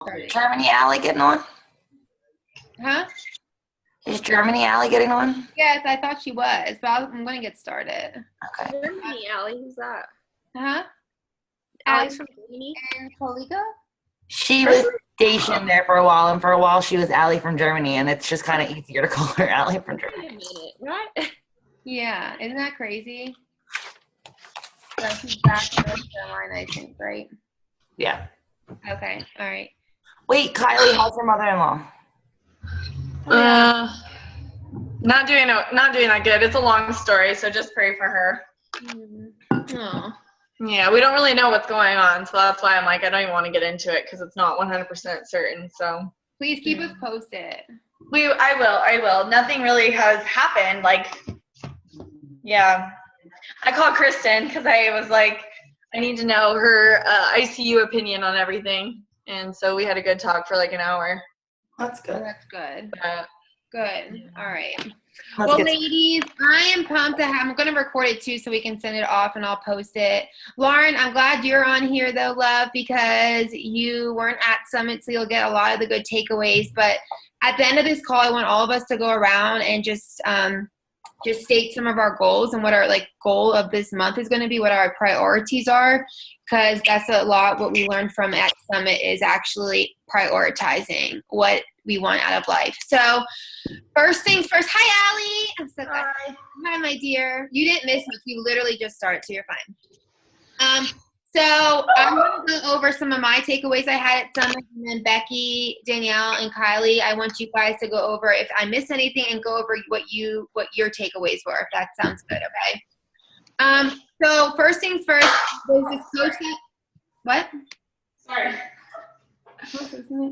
Started. Germany Alley getting on? Huh? Is Germany Alley getting on? Yes, I thought she was, but I'm going to get started. Okay. Germany, Allie. Who's that? Huh? Allie's from Germany. And Kolika? She was stationed there for a while, and for a while she was Allie from Germany, and it's just kind of easier to call her Allie from Wait a Germany. minute, right? Yeah, isn't that crazy? So she's back in North Carolina, I think, right? Yeah. Okay, all right. Wait, Kylie, how's your mother-in-law? Not doing that good. It's a long story, so just pray for her. Oh. Yeah, we don't really know what's going on, so that's why I'm like, I don't even want to get into it because it's not 100% certain. So Please keep us posted. I will. Nothing really has happened. Like, yeah, I called Kristen because I was like, I need to know her ICU opinion on everything, and so we had a good talk for like an hour. That's good. That's good. But, Good. All right. Let's Well, get ladies, I am pumped to have. I'm going to record it too, so we can send it off and I'll post it. Lauren, I'm glad you're on here though, love, because you weren't at Summit, so you'll get a lot of the good takeaways. But at the end of this call, I want all of us to go around and just state some of our goals and what our goal of this month is going to be, what our priorities are, because that's a lot what we learned from at Summit is actually prioritizing what we want out of life. So first things first. Hi, Allie. I'm so glad. Hi, my dear. You didn't miss much. You literally just started, so you're fine. So I'm going to go over some of my takeaways I had at Summit, and then Becky, Danielle, and Kylie, I want you guys to go over if I miss anything and go over what your takeaways were, if that sounds good, okay? So first things first, there's this coach that, what? sorry.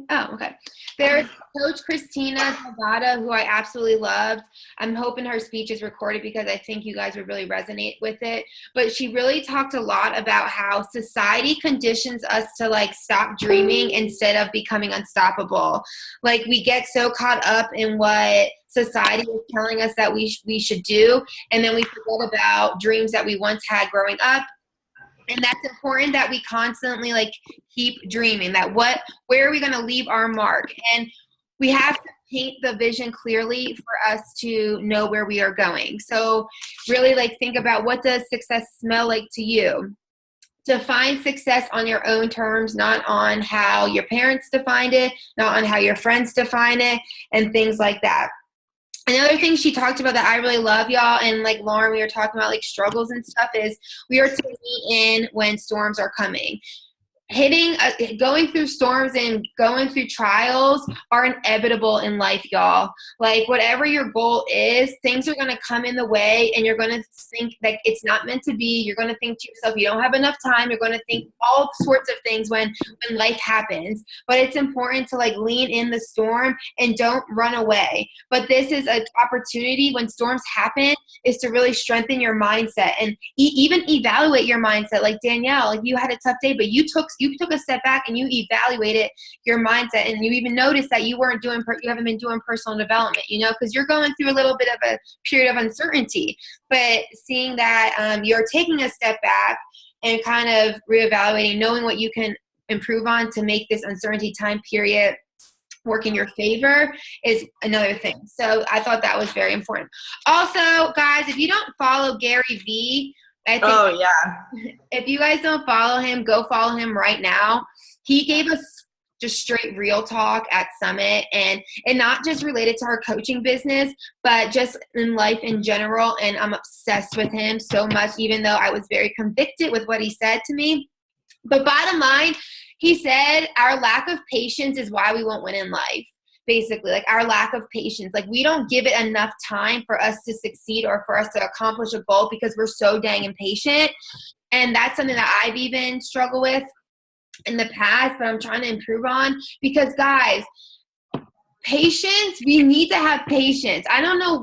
Oh, okay. There's Coach Christina Zavada, who I absolutely loved. I'm hoping her speech is recorded because I think you guys would really resonate with it. But she really talked a lot about how society conditions us to stop dreaming instead of becoming unstoppable. Like we get so caught up in what society is telling us that we should do, and then we forget about dreams that we once had growing up. And that's important that we constantly keep dreaming that where are we going to leave our mark? And we have to paint the vision clearly for us to know where we are going. So really think about, what does success smell like to you? Define success on your own terms, not on how your parents defined it, not on how your friends define it, and things like that. Another thing she talked about that I really love, y'all, and Lauren, we were talking about struggles and stuff, is we are to lean in when storms are coming. Going through storms and going through trials are inevitable in life, y'all. Whatever your goal is, things are going to come in the way, and you're going to think that it's not meant to be. You're going to think to yourself, you don't have enough time. You're going to think all sorts of things when life happens. But it's important to lean in the storm and don't run away. But this is an opportunity when storms happen, is to really strengthen your mindset and even evaluate your mindset. Like Danielle, you had a tough day, but you took a step back and you evaluated your mindset, and you even noticed that you haven't been doing personal development, because you're going through a little bit of a period of uncertainty. But seeing that you're taking a step back and kind of reevaluating, knowing what you can improve on to make this uncertainty time period work in your favor is another thing. So I thought that was very important. Also, guys, if you don't follow Gary Vee, I think if you guys don't follow him, go follow him right now. He gave us just straight real talk at Summit, and not just related to our coaching business, but just in life in general. And I'm obsessed with him so much, even though I was very convicted with what he said to me. But bottom line, he said our lack of patience is why we won't win in life. Basically, our lack of patience. We don't give it enough time for us to succeed or for us to accomplish a goal because we're so dang impatient. And that's something that I've even struggled with in the past, but I'm trying to improve on, because guys, patience, we need to have patience. I don't know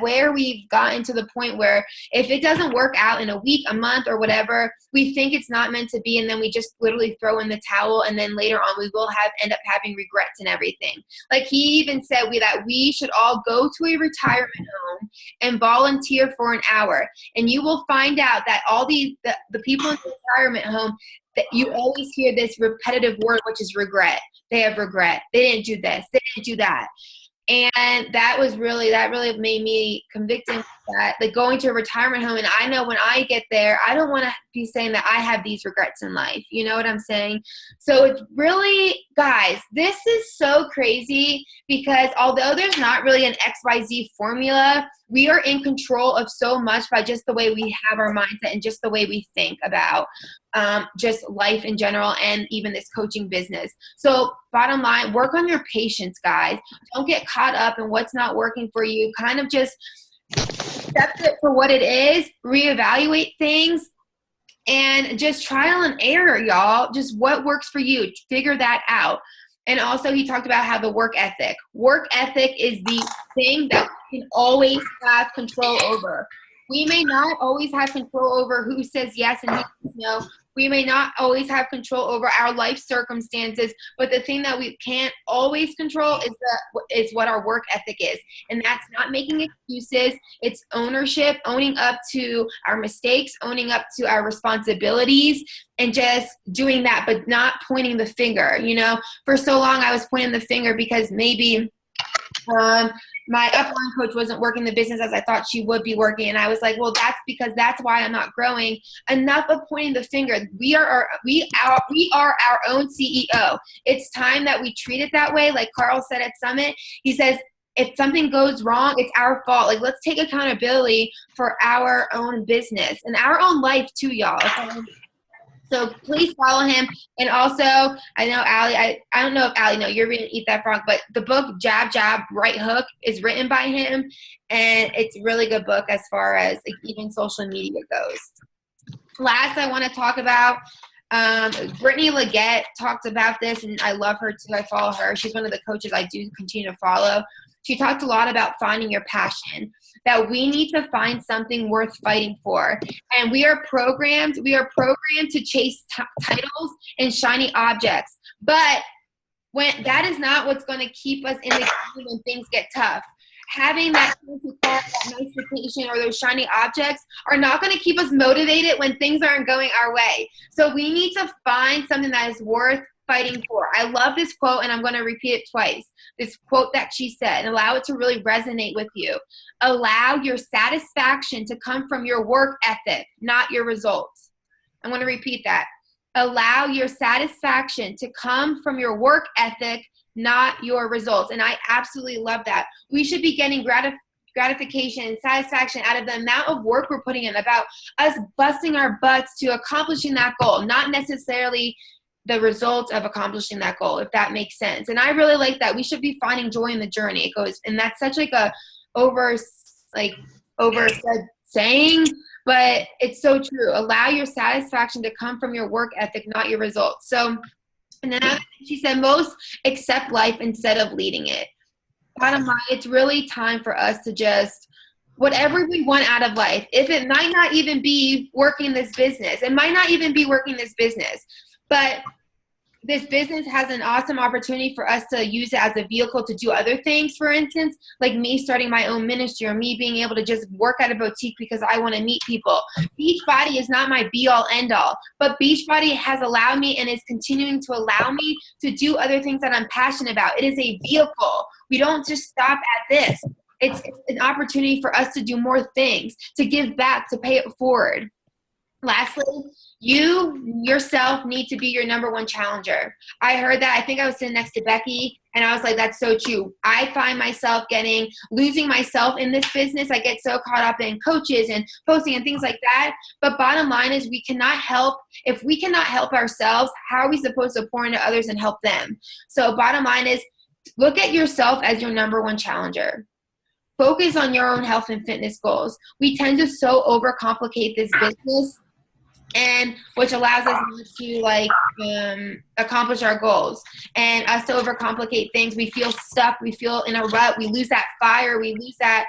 where we've gotten to the point where if it doesn't work out in a week, a month, or whatever, we think it's not meant to be, and then we just literally throw in the towel, and then later on we will end up having regrets and everything. He even said that we should all go to a retirement home and volunteer for an hour, and you will find out that all the people in the retirement home, that you always hear this repetitive word, which is regret. They have regret. They didn't do this. They didn't do that. And that really made me convicted that, like, going to a retirement home. And I know when I get there, I don't want to be saying that I have these regrets in life. You know what I'm saying? So it's really, guys, this is so crazy, because although there's not really an XYZ formula, we are in control of so much by just the way we have our mindset and just the way we think about just life in general, and even this coaching business. So bottom line, work on your patience, guys. Don't get caught up in what's not working for you. Kind of just accept it for what it is, reevaluate things, and just trial and error, y'all. Just what works for you. Figure that out. And also, he talked about how the work ethic. Work ethic is the thing that we can always have control over. We may not always have control over who says yes and who says no. We may not always have control over our life circumstances, but the thing that we can't always control is what our work ethic is. And that's not making excuses. It's ownership, owning up to our mistakes, owning up to our responsibilities, and just doing that, but not pointing the finger. You know, for so long I was pointing the finger because maybe my upline coach wasn't working the business as I thought she would be working. And I was like, well, that's because that's why I'm not growing. Enough of pointing the finger. We are our own CEO. It's time that we treat it that way. Like Carl said at Summit, he says, if something goes wrong, it's our fault. Like, let's take accountability for our own business and our own life too, y'all. Okay? So please follow him. And also, I know Allie, I don't know if Allie, no, you're going to eat that frog, but the book Jab, Jab, Right Hook is written by him. And it's a really good book as far as like, even social media goes. Last, I want to talk about Brittany Leggett talked about this, and I love her too. I follow her. She's one of the coaches I do continue to follow. She talked a lot about finding your passion, that we need to find something worth fighting for. And we are programmed to chase titles and shiny objects. But when that is not what's going to keep us in the game when things get tough. Having that nice vacation or those shiny objects are not going to keep us motivated when things aren't going our way. So we need to find something that is worth fighting for. I love this quote, and I'm going to repeat it twice. This quote that she said, and allow it to really resonate with you. Allow your satisfaction to come from your work ethic, not your results. I'm going to repeat that. Allow your satisfaction to come from your work ethic, not your results. And I absolutely love that. We should be getting gratification and satisfaction out of the amount of work we're putting in, about us busting our butts to accomplishing that goal, not necessarily the result of accomplishing that goal, if that makes sense. And I really like that. We should be finding joy in the journey. It goes, and that's such like a oversaid saying, but it's so true. Allow your satisfaction to come from your work ethic, not your results. So, and then she said, most accept life instead of leading it. Bottom line, it's really time for us to just, whatever we want out of life, if it might not even be working this business, it might not even be working this business, but this business has an awesome opportunity for us to use it as a vehicle to do other things. For instance, like me starting my own ministry, or me being able to just work at a boutique because I want to meet people. Beachbody is not my be all end all, but Beachbody has allowed me and is continuing to allow me to do other things that I'm passionate about. It is a vehicle. We don't just stop at this. It's an opportunity for us to do more things, to give back, to pay it forward. Lastly, you yourself need to be your number one challenger. I heard that. I think I was sitting next to Becky, and I was like, that's so true. I find myself losing myself in this business. I get so caught up in coaches and posting and things like that. But bottom line is, if we cannot help ourselves, how are we supposed to pour into others and help them? So bottom line is, look at yourself as your number one challenger. Focus on your own health and fitness goals. We tend to so overcomplicate this business, and which allows us to accomplish our goals, and us to overcomplicate things. We feel stuck. We feel in a rut. We lose that fire. We lose that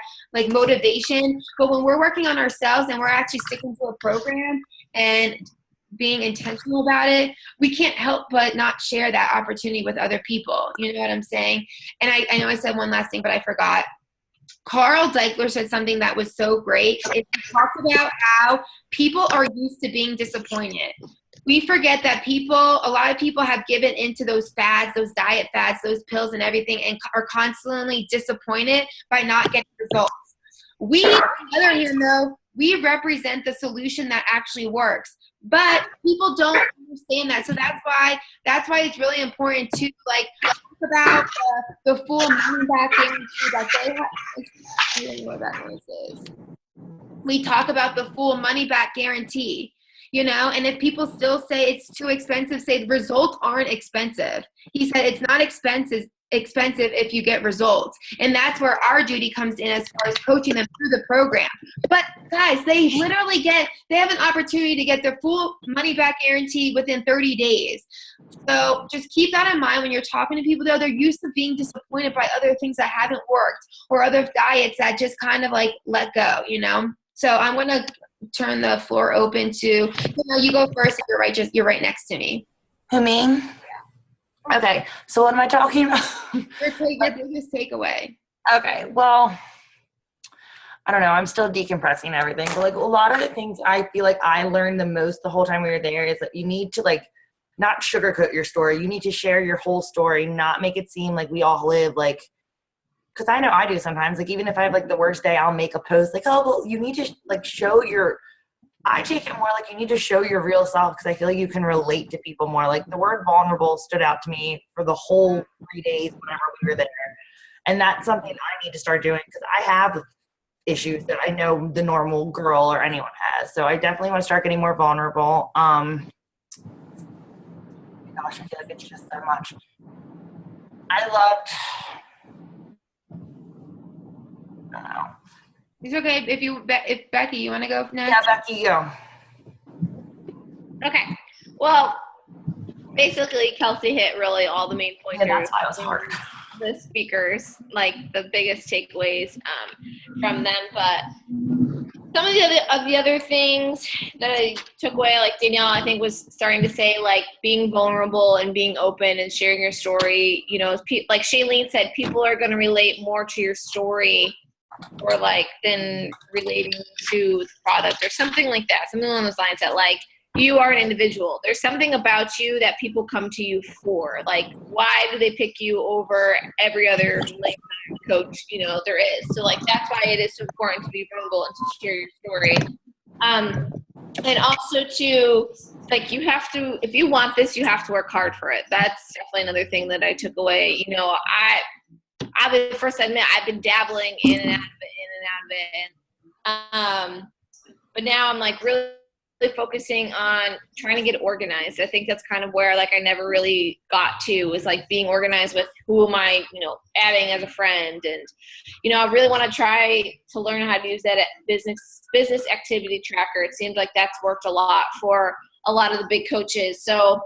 motivation. But when we're working on ourselves and we're actually sticking to a program and being intentional about it, we can't help but not share that opportunity with other people. You know what I'm saying? And I know I said one last thing, but I forgot. Carl Deichler said something that was so great. He talked about how people are used to being disappointed. we forget that a lot of people have given into those fads, those diet fads, those pills and everything, and are constantly disappointed by not getting results. We, on the other hand, though, we represent the solution that actually works. But people don't understand that. So that's why it's really important to like talk about the full money back guarantee that they have. I don't know what that noise is. We talk about the full money back guarantee, you know, and if people still say it's too expensive, say the results aren't expensive. He said it's not expensive if you get results. And that's where our duty comes in as far as coaching them through the program. But guys, they have an opportunity to get their full money back guarantee within 30 days. So just keep that in mind when you're talking to people, though. They're used to being disappointed by other things that haven't worked or other diets that just kind of like let go, you know? So I'm going to turn the floor open to, you go first. You're right next to me. Who, me? Okay, so what am I talking about? Your biggest takeaway. Okay, well, I don't know. I'm still decompressing everything. But like a lot of the things I feel like I learned the most the whole time we were there is that you need to like not sugarcoat your story. You need to share your whole story, not make it seem like we all live like, because I know I do sometimes. Like even if I have like the worst day, I'll make a post like, oh, well, you need to like show your I take it more like you need to show your real self because I feel like you can relate to people more. Like the word vulnerable stood out to me for the whole 3 days whenever we were there. And that's something I need to start doing because I have issues that I know the normal girl or anyone has. So I definitely want to start getting more vulnerable. Gosh, I feel like it's just so much. I don't know. It's okay if Becky, you want to go next? Yeah, Becky, go. Okay. Well, basically, Kelsey hit really all the main points. Yeah, that's why it was hard. The speakers, like the biggest takeaways from them, but some of the other things that I took away, like Danielle, I think was starting to say, like being vulnerable and being open and sharing your story. You know, like Shailene said, people are going to relate more to your story or like than relating to the product or something like that, something along those lines that like you are an individual. There's something about you that people come to you for. Like, why do they pick you over every other like coach, you know, there is. So like that's why it is so important to be vulnerable and to share your story. And also to like you have to, if you want this, you have to work hard for it. That's definitely another thing that I took away. You know, I would first admit I've been dabbling in and out of it, but now I'm like really focusing on trying to get organized. I think that's kind of where like I never really got to, was like being organized with who am I, you know, adding as a friend. And, you know, I really want to try to learn how to use that business activity tracker. It seems like that's worked a lot for a lot of the big coaches. So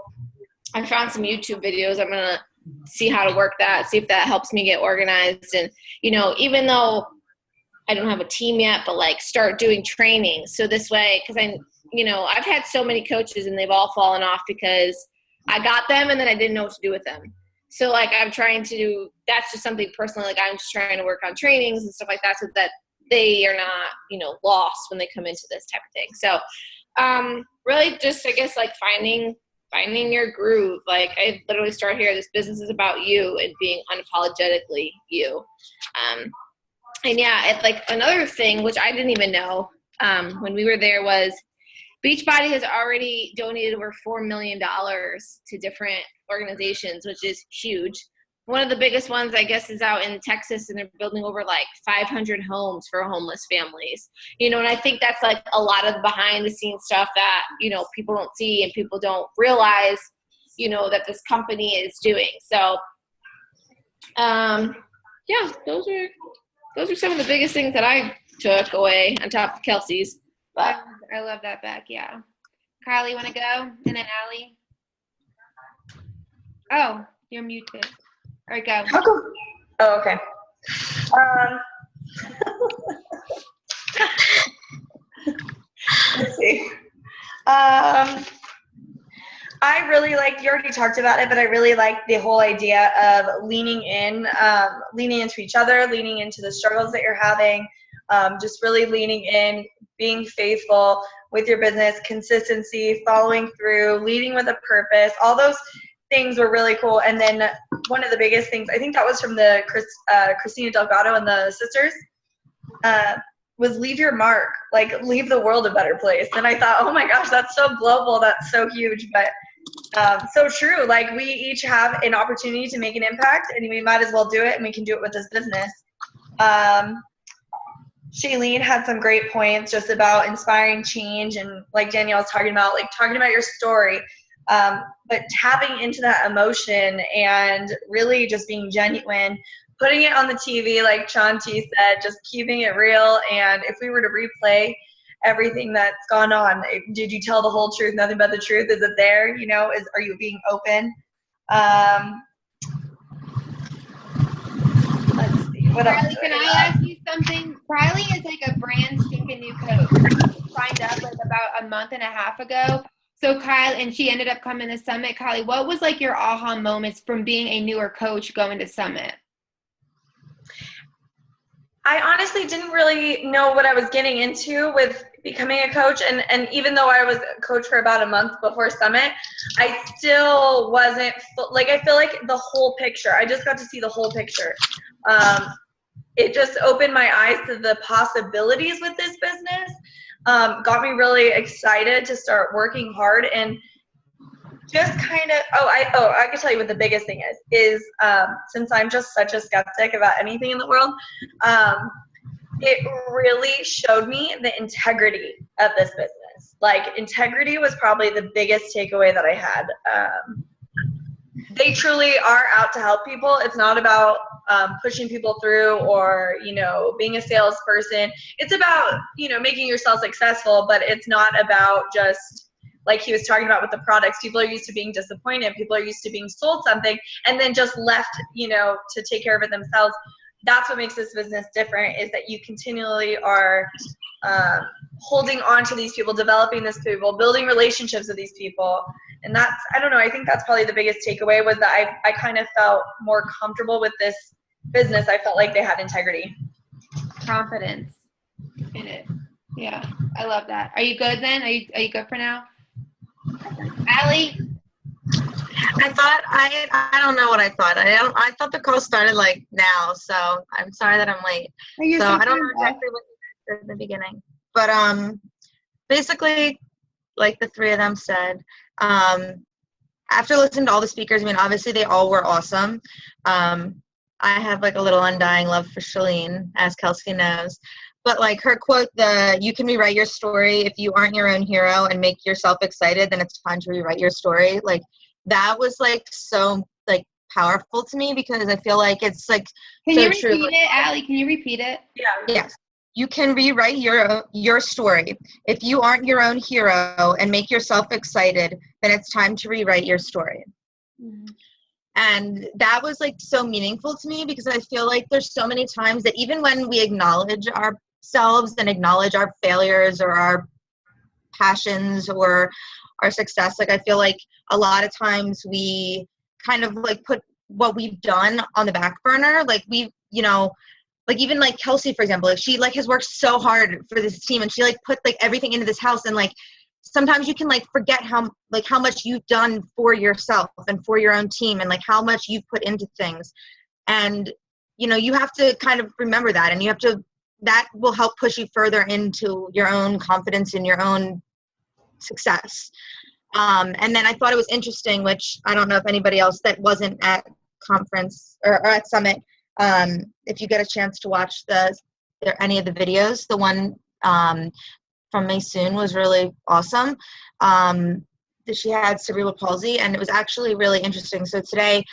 I found some YouTube videos. I'm going to see how to work that, see if that helps me get organized. And, you know, even though I don't have a team yet, but like start doing training. So this way, because I've had so many coaches and they've all fallen off because I got them and then I didn't know what to do with them. So like I'm trying to do, that's just something personally, like I'm just trying to work on trainings and stuff like that so that they are not, you know, lost when they come into this type of thing. So really just, I guess, like finding your groove. Like I literally start here, this business is about you and being unapologetically you. And yeah, it's like another thing, which I didn't even know when we were there, was Beachbody has already donated over $4 million to different organizations, which is huge. One of the biggest ones, I guess, is out in Texas, and they're building over like 500 homes for homeless families. You know, and I think that's like a lot of behind the scenes stuff that, you know, people don't see and people don't realize, you know, that this company is doing. So, yeah, those are some of the biggest things that I took away on top of Kelsey's. But I love that, Beck. Yeah. Kylie, you want to go? And then Allie? Oh, you're muted. All right, go. Oh, okay. Let's see. I really like, you already talked about it, but I really like the whole idea of leaning into each other, leaning into the struggles that you're having, just really leaning in, being faithful with your business, consistency, following through, leading with a purpose. All those things were really cool. And then one of the biggest things, I think that was from the Christina Delgado and the sisters, was leave your mark, like leave the world a better place. And I thought, oh my gosh, that's so global, that's so huge, but so true. Like we each have an opportunity to make an impact, and we might as well do it, and we can do it with this business. Shailene had some great points just about inspiring change, and like Danielle was talking about, like talking about your story, but tapping into that emotion and really just being genuine, putting it on the TV, like Shanti said, just keeping it real. And if we were to replay everything that's gone on, did you tell the whole truth, nothing but the truth? Is it there? You know, are you being open? Let's see, what else? Riley, can I ask you something? Riley is like a brand stinking new coach. She signed up like about a month and a half ago. So Kylie, and she ended up coming to Summit. Kylie, what was like your aha moments from being a newer coach going to Summit? I honestly didn't really know what I was getting into with becoming a coach. And even though I was a coach for about a month before Summit, I still wasn't, like, I feel like the whole picture, I just got to see the whole picture. It just opened my eyes to the possibilities with this business, got me really excited to start working hard, and just kind of, I can tell you what the biggest thing is since I'm just such a skeptic about anything in the world, it really showed me the integrity of this business. Like, integrity was probably the biggest takeaway that I had. They truly are out to help people. It's not about pushing people through or, you know, being a salesperson. It's about, you know, making yourself successful, but it's not about just, like he was talking about with the products, people are used to being disappointed. People are used to being sold something and then just left, you know, to take care of it themselves. That's what makes this business different, is that you continually are holding on to these people, developing these people, building relationships with these people. And that's, I don't know, I think that's probably the biggest takeaway, was that I kind of felt more comfortable with this business. I felt like they had integrity. Confidence in it. Yeah, I love that. Are you good then? Are you good for now? Allie? I don't know what I thought. I thought the call started like now, so I'm sorry that I'm late. So I don't know exactly what you said at the beginning. But basically, like the three of them said, after listening to all the speakers, I mean, obviously they all were awesome. I have like a little undying love for Shailene, as Kelsey knows. But like her quote, you can rewrite your story. If you aren't your own hero and make yourself excited, then it's time to rewrite your story. Like, that was like so like powerful to me, because I feel like it's like Can so you true. repeat it, Allie? Can you repeat it? Yeah. Yes. You can rewrite your story. If you aren't your own hero and make yourself excited, then it's time to rewrite your story. Mm-hmm. And that was like so meaningful to me, because I feel like there's so many times that even when we acknowledge ourselves and acknowledge our failures or our passions or our success, like I feel like a lot of times we kind of like put what we've done on the back burner. Like we've, you know, like even like Kelsey, for example, like she like has worked so hard for this team, and she like put like everything into this house, and like sometimes you can like forget how much you've done for yourself and for your own team, and like how much you've put into things. And you know, you have to kind of remember that, and you have to, that will help push you further into your own confidence in your own success. And then I thought it was interesting, which I don't know if anybody else that wasn't at conference or at Summit, if you get a chance to watch any of the videos, the one from Maysoon was really awesome. She had cerebral palsy, and it was actually really interesting. So today,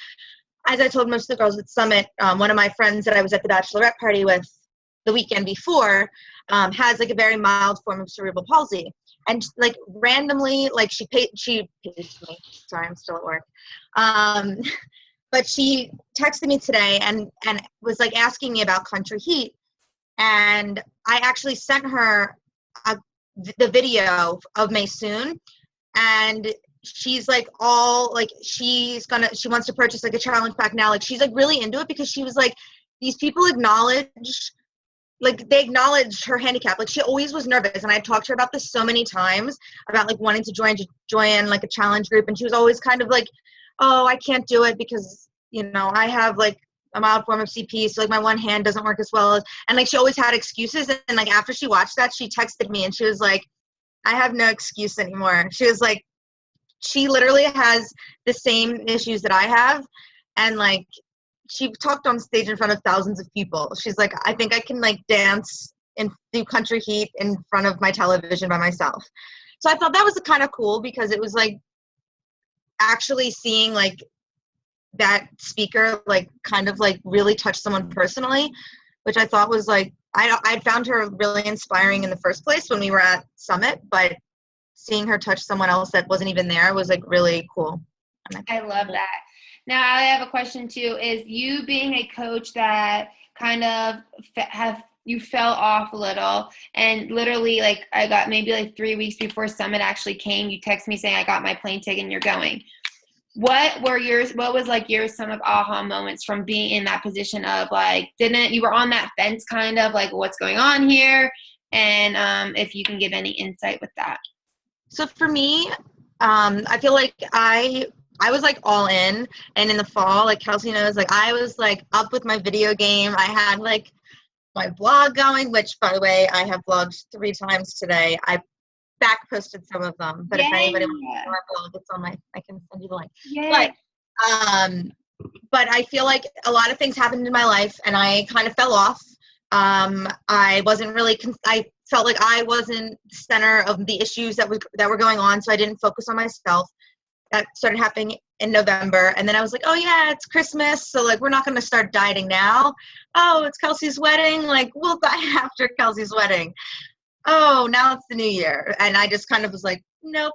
as I told most of the girls at Summit, one of my friends that I was at the bachelorette party with the weekend before has like a very mild form of cerebral palsy. And like randomly, like she paged me. Sorry, I'm still at work. But she texted me today and was like asking me about Country Heat. And I actually sent her the video of Maysoon, and she's like all like, she wants to purchase like a challenge pack now. Like she's like really into it, because she was like, these people acknowledge, like they acknowledged her handicap. Like she always was nervous, and I talked to her about this so many times about like wanting to join like a challenge group, and she was always kind of like, oh, I can't do it because, you know, I have like a mild form of CP, so like my one hand doesn't work as well as, and like she always had excuses. And like after she watched that, she texted me and she was like, I have no excuse anymore. She was like, she literally has the same issues that I have, and like she talked on stage in front of thousands of people. She's like, I think I can like dance and do country heat in front of my television by myself. So I thought that was kind of cool, because it was like actually seeing like that speaker like kind of like really touch someone personally, which I thought was like, I found her really inspiring in the first place when we were at Summit, but seeing her touch someone else that wasn't even there was like really cool. I love that. Now I have a question too, is you being a coach that kind of you fell off a little, and literally like I got maybe like 3 weeks before Summit actually came, you text me saying I got my plane ticket and you're going. What was like your some of aha moments from being in that position of like, you were on that fence kind of like what's going on here? And if you can give any insight with that. So for me, I feel like I was like all in, and in the fall, like Kelsey knows, like I was like up with my video game. I had like my blog going, which by the way, I have blogged 3 times today. I back posted some of them, but if anybody wants to see my blog, it's on I can send you the link. Yay. But I feel like a lot of things happened in my life, and I kind of fell off. I wasn't really, I felt like I wasn't the center of the issues that were going on, so I didn't focus on myself. That started happening in November, and then I was like, oh yeah, it's Christmas, so like we're not going to start dieting now. Oh, it's Kelsey's wedding, like we'll diet after Kelsey's wedding. Oh, now it's the new year. And I just kind of was like, nope,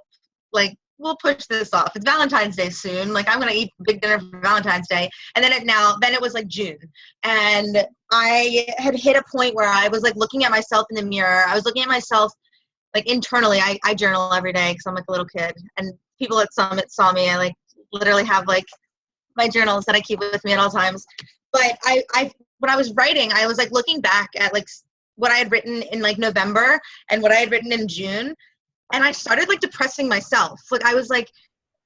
like we'll push this off. It's Valentine's Day soon. Like I'm going to eat a big dinner for Valentine's Day. And then it was like June. And I had hit a point where I was like looking at myself in the mirror. I was looking at myself like internally. I journal every day because I'm like a little kid. And people at Summit saw me. I like literally have like my journals that I keep with me at all times. But when I was writing, I was like looking back at like what I had written in like November and what I had written in June. And I started like depressing myself. Like I was like,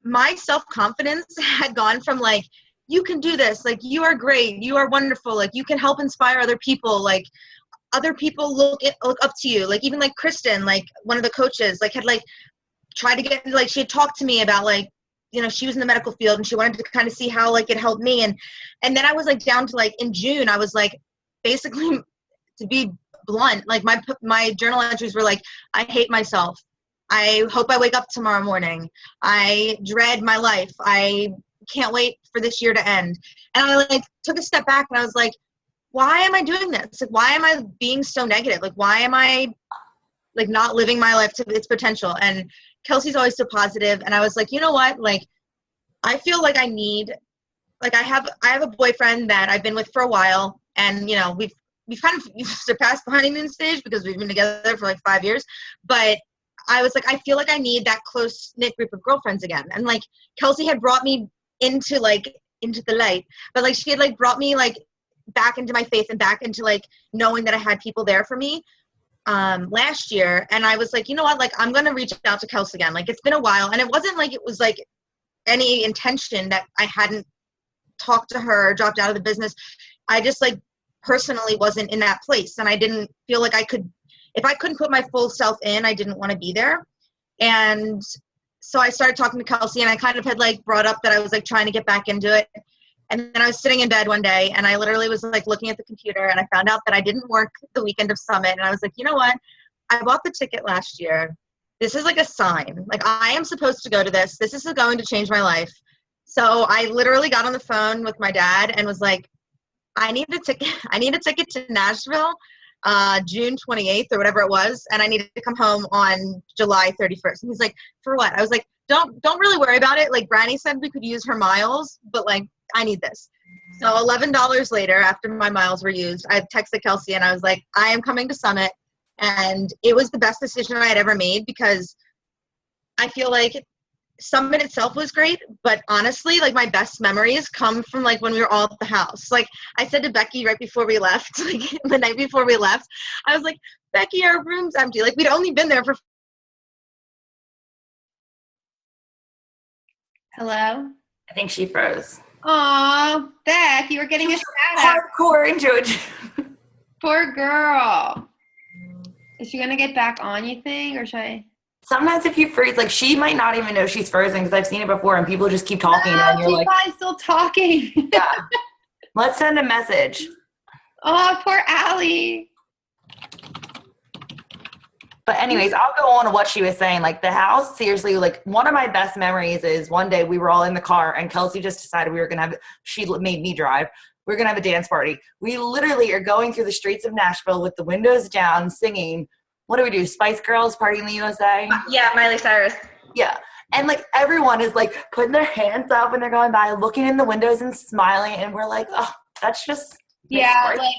my self-confidence had gone from like, you can do this. Like you are great. You are wonderful. Like you can help inspire other people. Like other people look up to you. Like even like Kristen, like one of the coaches, like had like tried to get, like she had talked to me about like, you know, she was in the medical field and she wanted to kind of see how like it helped me. And then I was like down to like in June, I was like basically, to be blunt, like my journal entries were like, I hate myself. I hope I wake up tomorrow morning. I dread my life. I can't wait for this year to end. And I like took a step back and I was like, why am I doing this? Like, why am I being so negative? Like, why am I like not living my life to its potential? And Kelsey's always so positive. And I was like, you know what? Like, I feel like I need, like I have a boyfriend that I've been with for a while, and you know, we've kind of surpassed the honeymoon stage because we've been together for like 5 years. But I was like, I feel like I need that close knit group of girlfriends again. And like Kelsey had brought me into the light, but like she had like brought me like back into my faith and back into like knowing that I had people there for me last year. And I was like, you know what, like I'm gonna reach out to Kelsey again. Like it's been a while, and it wasn't like it was like any intention that I hadn't talked to her or dropped out of the business. I just like personally wasn't in that place, and I didn't feel like I could, if I couldn't put my full self in, I didn't want to be there. And so I started talking to Kelsey, and I kind of had like brought up that I was like trying to get back into it. And then I was sitting in bed one day, and I literally was like looking at the computer, and I found out that I didn't work the weekend of Summit. And I was like, you know what? I bought the ticket last year. This is like a sign. Like I am supposed to go to this. This is going to change my life. So I literally got on the phone with my dad and was like, I need a ticket. I need a ticket to Nashville, June 28th or whatever it was. And I needed to come home on July 31st. And he's like, for what? I was like, don't really worry about it. Like Granny said, we could use her miles, but like, I need this. So $11 later, after my miles were used, I texted Kelsey and I was like, I am coming to Summit. And it was the best decision I had ever made, because I feel like Summit itself was great, but honestly, like my best memories come from like when we were all at the house. Like I said to Becky right before we left, like the night before we left, I was like, Becky, our room's empty. Like we'd only been there for. Hello? I think she froze. Aw, Beck, you were getting a shout out. Hardcore into it. Poor girl. Is she gonna get back on, you think, or should I? Sometimes if you freeze, like she might not even know she's frozen because I've seen it before and people just keep talking and you're she's like, probably still talking. yeah. Let's send a message. Oh, poor Allie. But anyways, I'll go on to what she was saying. Like the house, seriously, like one of my best memories is one day we were all in the car and Kelsey just decided we were going to have, she made me drive. We're going to have a dance party. We literally are going through the streets of Nashville with the windows down, singing. What do we do? Spice Girls, Party in the USA? Yeah, Miley Cyrus. Yeah. And like everyone is like putting their hands up when they're going by, looking in the windows and smiling. And we're like, oh, that's just. Yeah, like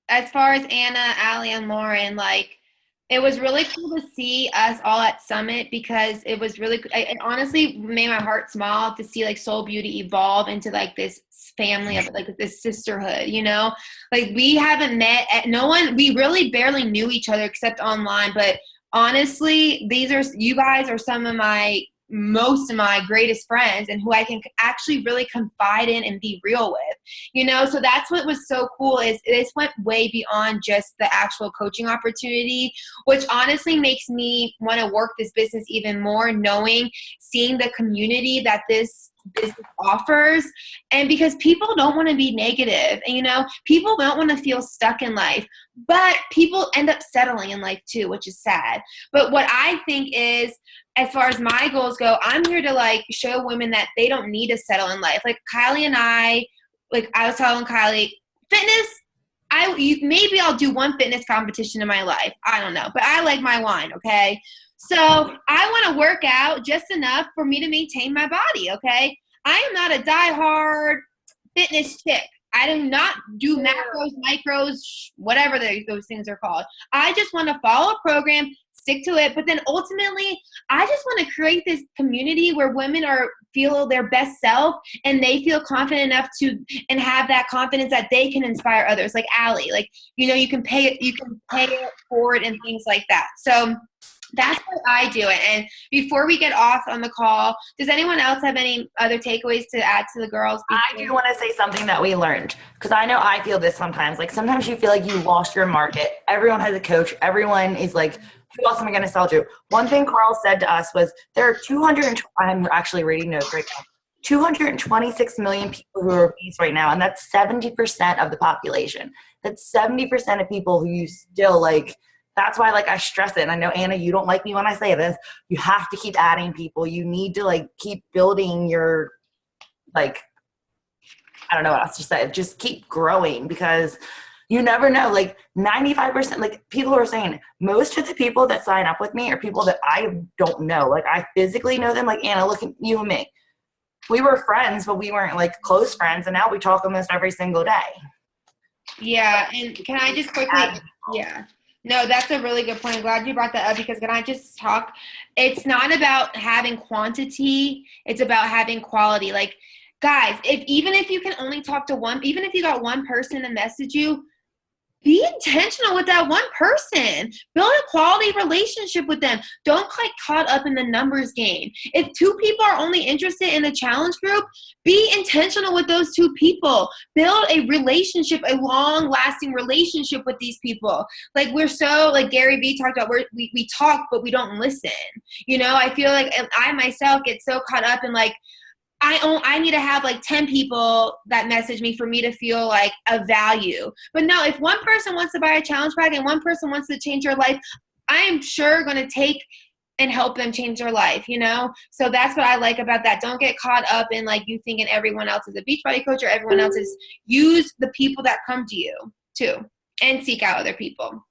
as far as Anna, Allie, and Lauren, like it was really cool to see us all at Summit because it was really, it honestly made my heart smile to see like Soul Beauty evolve into like this family of like this sisterhood, you know, like we haven't met no one, we really barely knew each other except online, but honestly, you guys are some of most of my greatest friends and who I can actually really confide in and be real with, you know? So that's what was so cool is this went way beyond just the actual coaching opportunity, which honestly makes me want to work this business even more, seeing the community that this business offers. And because people don't want to be negative and, you know, people don't want to feel stuck in life, but people end up settling in life too, which is sad. But what I think is, as far as my goals go, I'm here to like show women that they don't need to settle in life. Like Kylie and I was telling Kylie, fitness, maybe I'll do one fitness competition in my life. I don't know, but I like my wine. Okay. So I want to work out just enough for me to maintain my body. Okay. I am not a diehard fitness chick. I do not do macros, micros, whatever those things are called. I just want to follow a program, stick to it. But then ultimately, I just want to create this community where women feel their best self and they feel confident enough and have that confidence that they can inspire others. Like Allie, like, you know, you can pay it forward and things like that. So that's what I do it. And before we get off on the call, does anyone else have any other takeaways to add to the girls? I do want to say something that we learned because I know I feel this sometimes. Like sometimes you feel like you lost your market. Everyone has a coach. Everyone is like, who else am I going to sell to? One thing Carl said to us was there are I'm actually reading notes right now, 226 million people who are obese right now. And that's 70% of the population. That's 70% of people who you still like. That's why, like, I stress it. And I know, Anna, you don't like me when I say this. You have to keep adding people. You need to, like, keep building your, like, I don't know what else to say. Just keep growing because you never know. Like, 95%, like, people are saying, most of the people that sign up with me are people that I don't know. Like, I physically know them. Like, Anna, look at you and me. We were friends, but we weren't, like, close friends. And now we talk almost every single day. Yeah. And can I just quickly – yeah. No, that's a really good point. I'm glad you brought that up because can I just talk? It's not about having quantity. It's about having quality. Like, guys, even if you can only talk to one, even if you got one person to message you, be intentional with that one person. Build a quality relationship with them. Don't get caught up in the numbers game. If 2 people are only interested in a challenge group, be intentional with those 2 people. Build a relationship, a long-lasting relationship with these people. Like we're so, like Gary Vee talked about, we talk, but we don't listen. You know, I feel like I myself get so caught up in like, I need to have like 10 people that message me for me to feel like a value. But no, if one person wants to buy a challenge bag and one person wants to change their life, I am sure going to take and help them change their life, you know? So that's what I like about that. Don't get caught up in like you thinking everyone else is a Beachbody coach or everyone else is. Use the people that come to you too and seek out other people.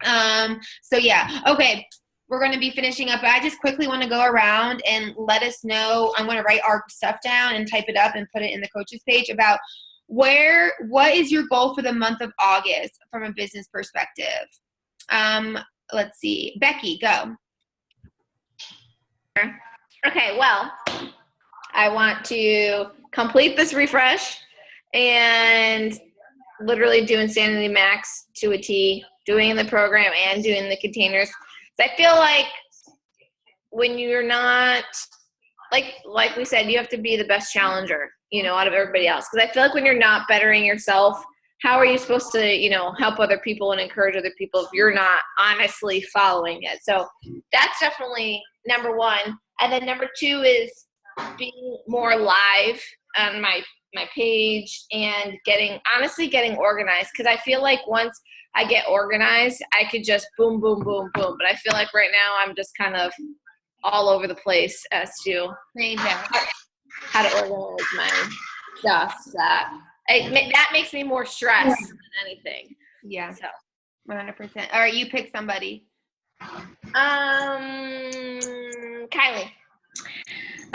So yeah. Okay. We're going to be finishing up. I just quickly want to go around and let us know. I'm going to write our stuff down and type it up and put it in the coaches page about what is your goal for the month of August from a business perspective? Let's see. Becky, go. Okay, well, I want to complete this refresh and literally do Insanity Max to a T, doing the program and doing the containers. So I feel like when you're not, like we said, you have to be the best challenger, out of everybody else. Because I feel like when you're not bettering yourself, how are you supposed to, help other people and encourage other people if you're not honestly following it? So that's definitely number one. And then number two is being more live on my page and getting organized. Because I feel like once I get organized, I could just boom, boom, boom, boom. But I feel like right now I'm just kind of all over the place as to how to organize my stuff. That makes me more stressed than anything. Yeah. So 100%. All right, you pick somebody. Kylie.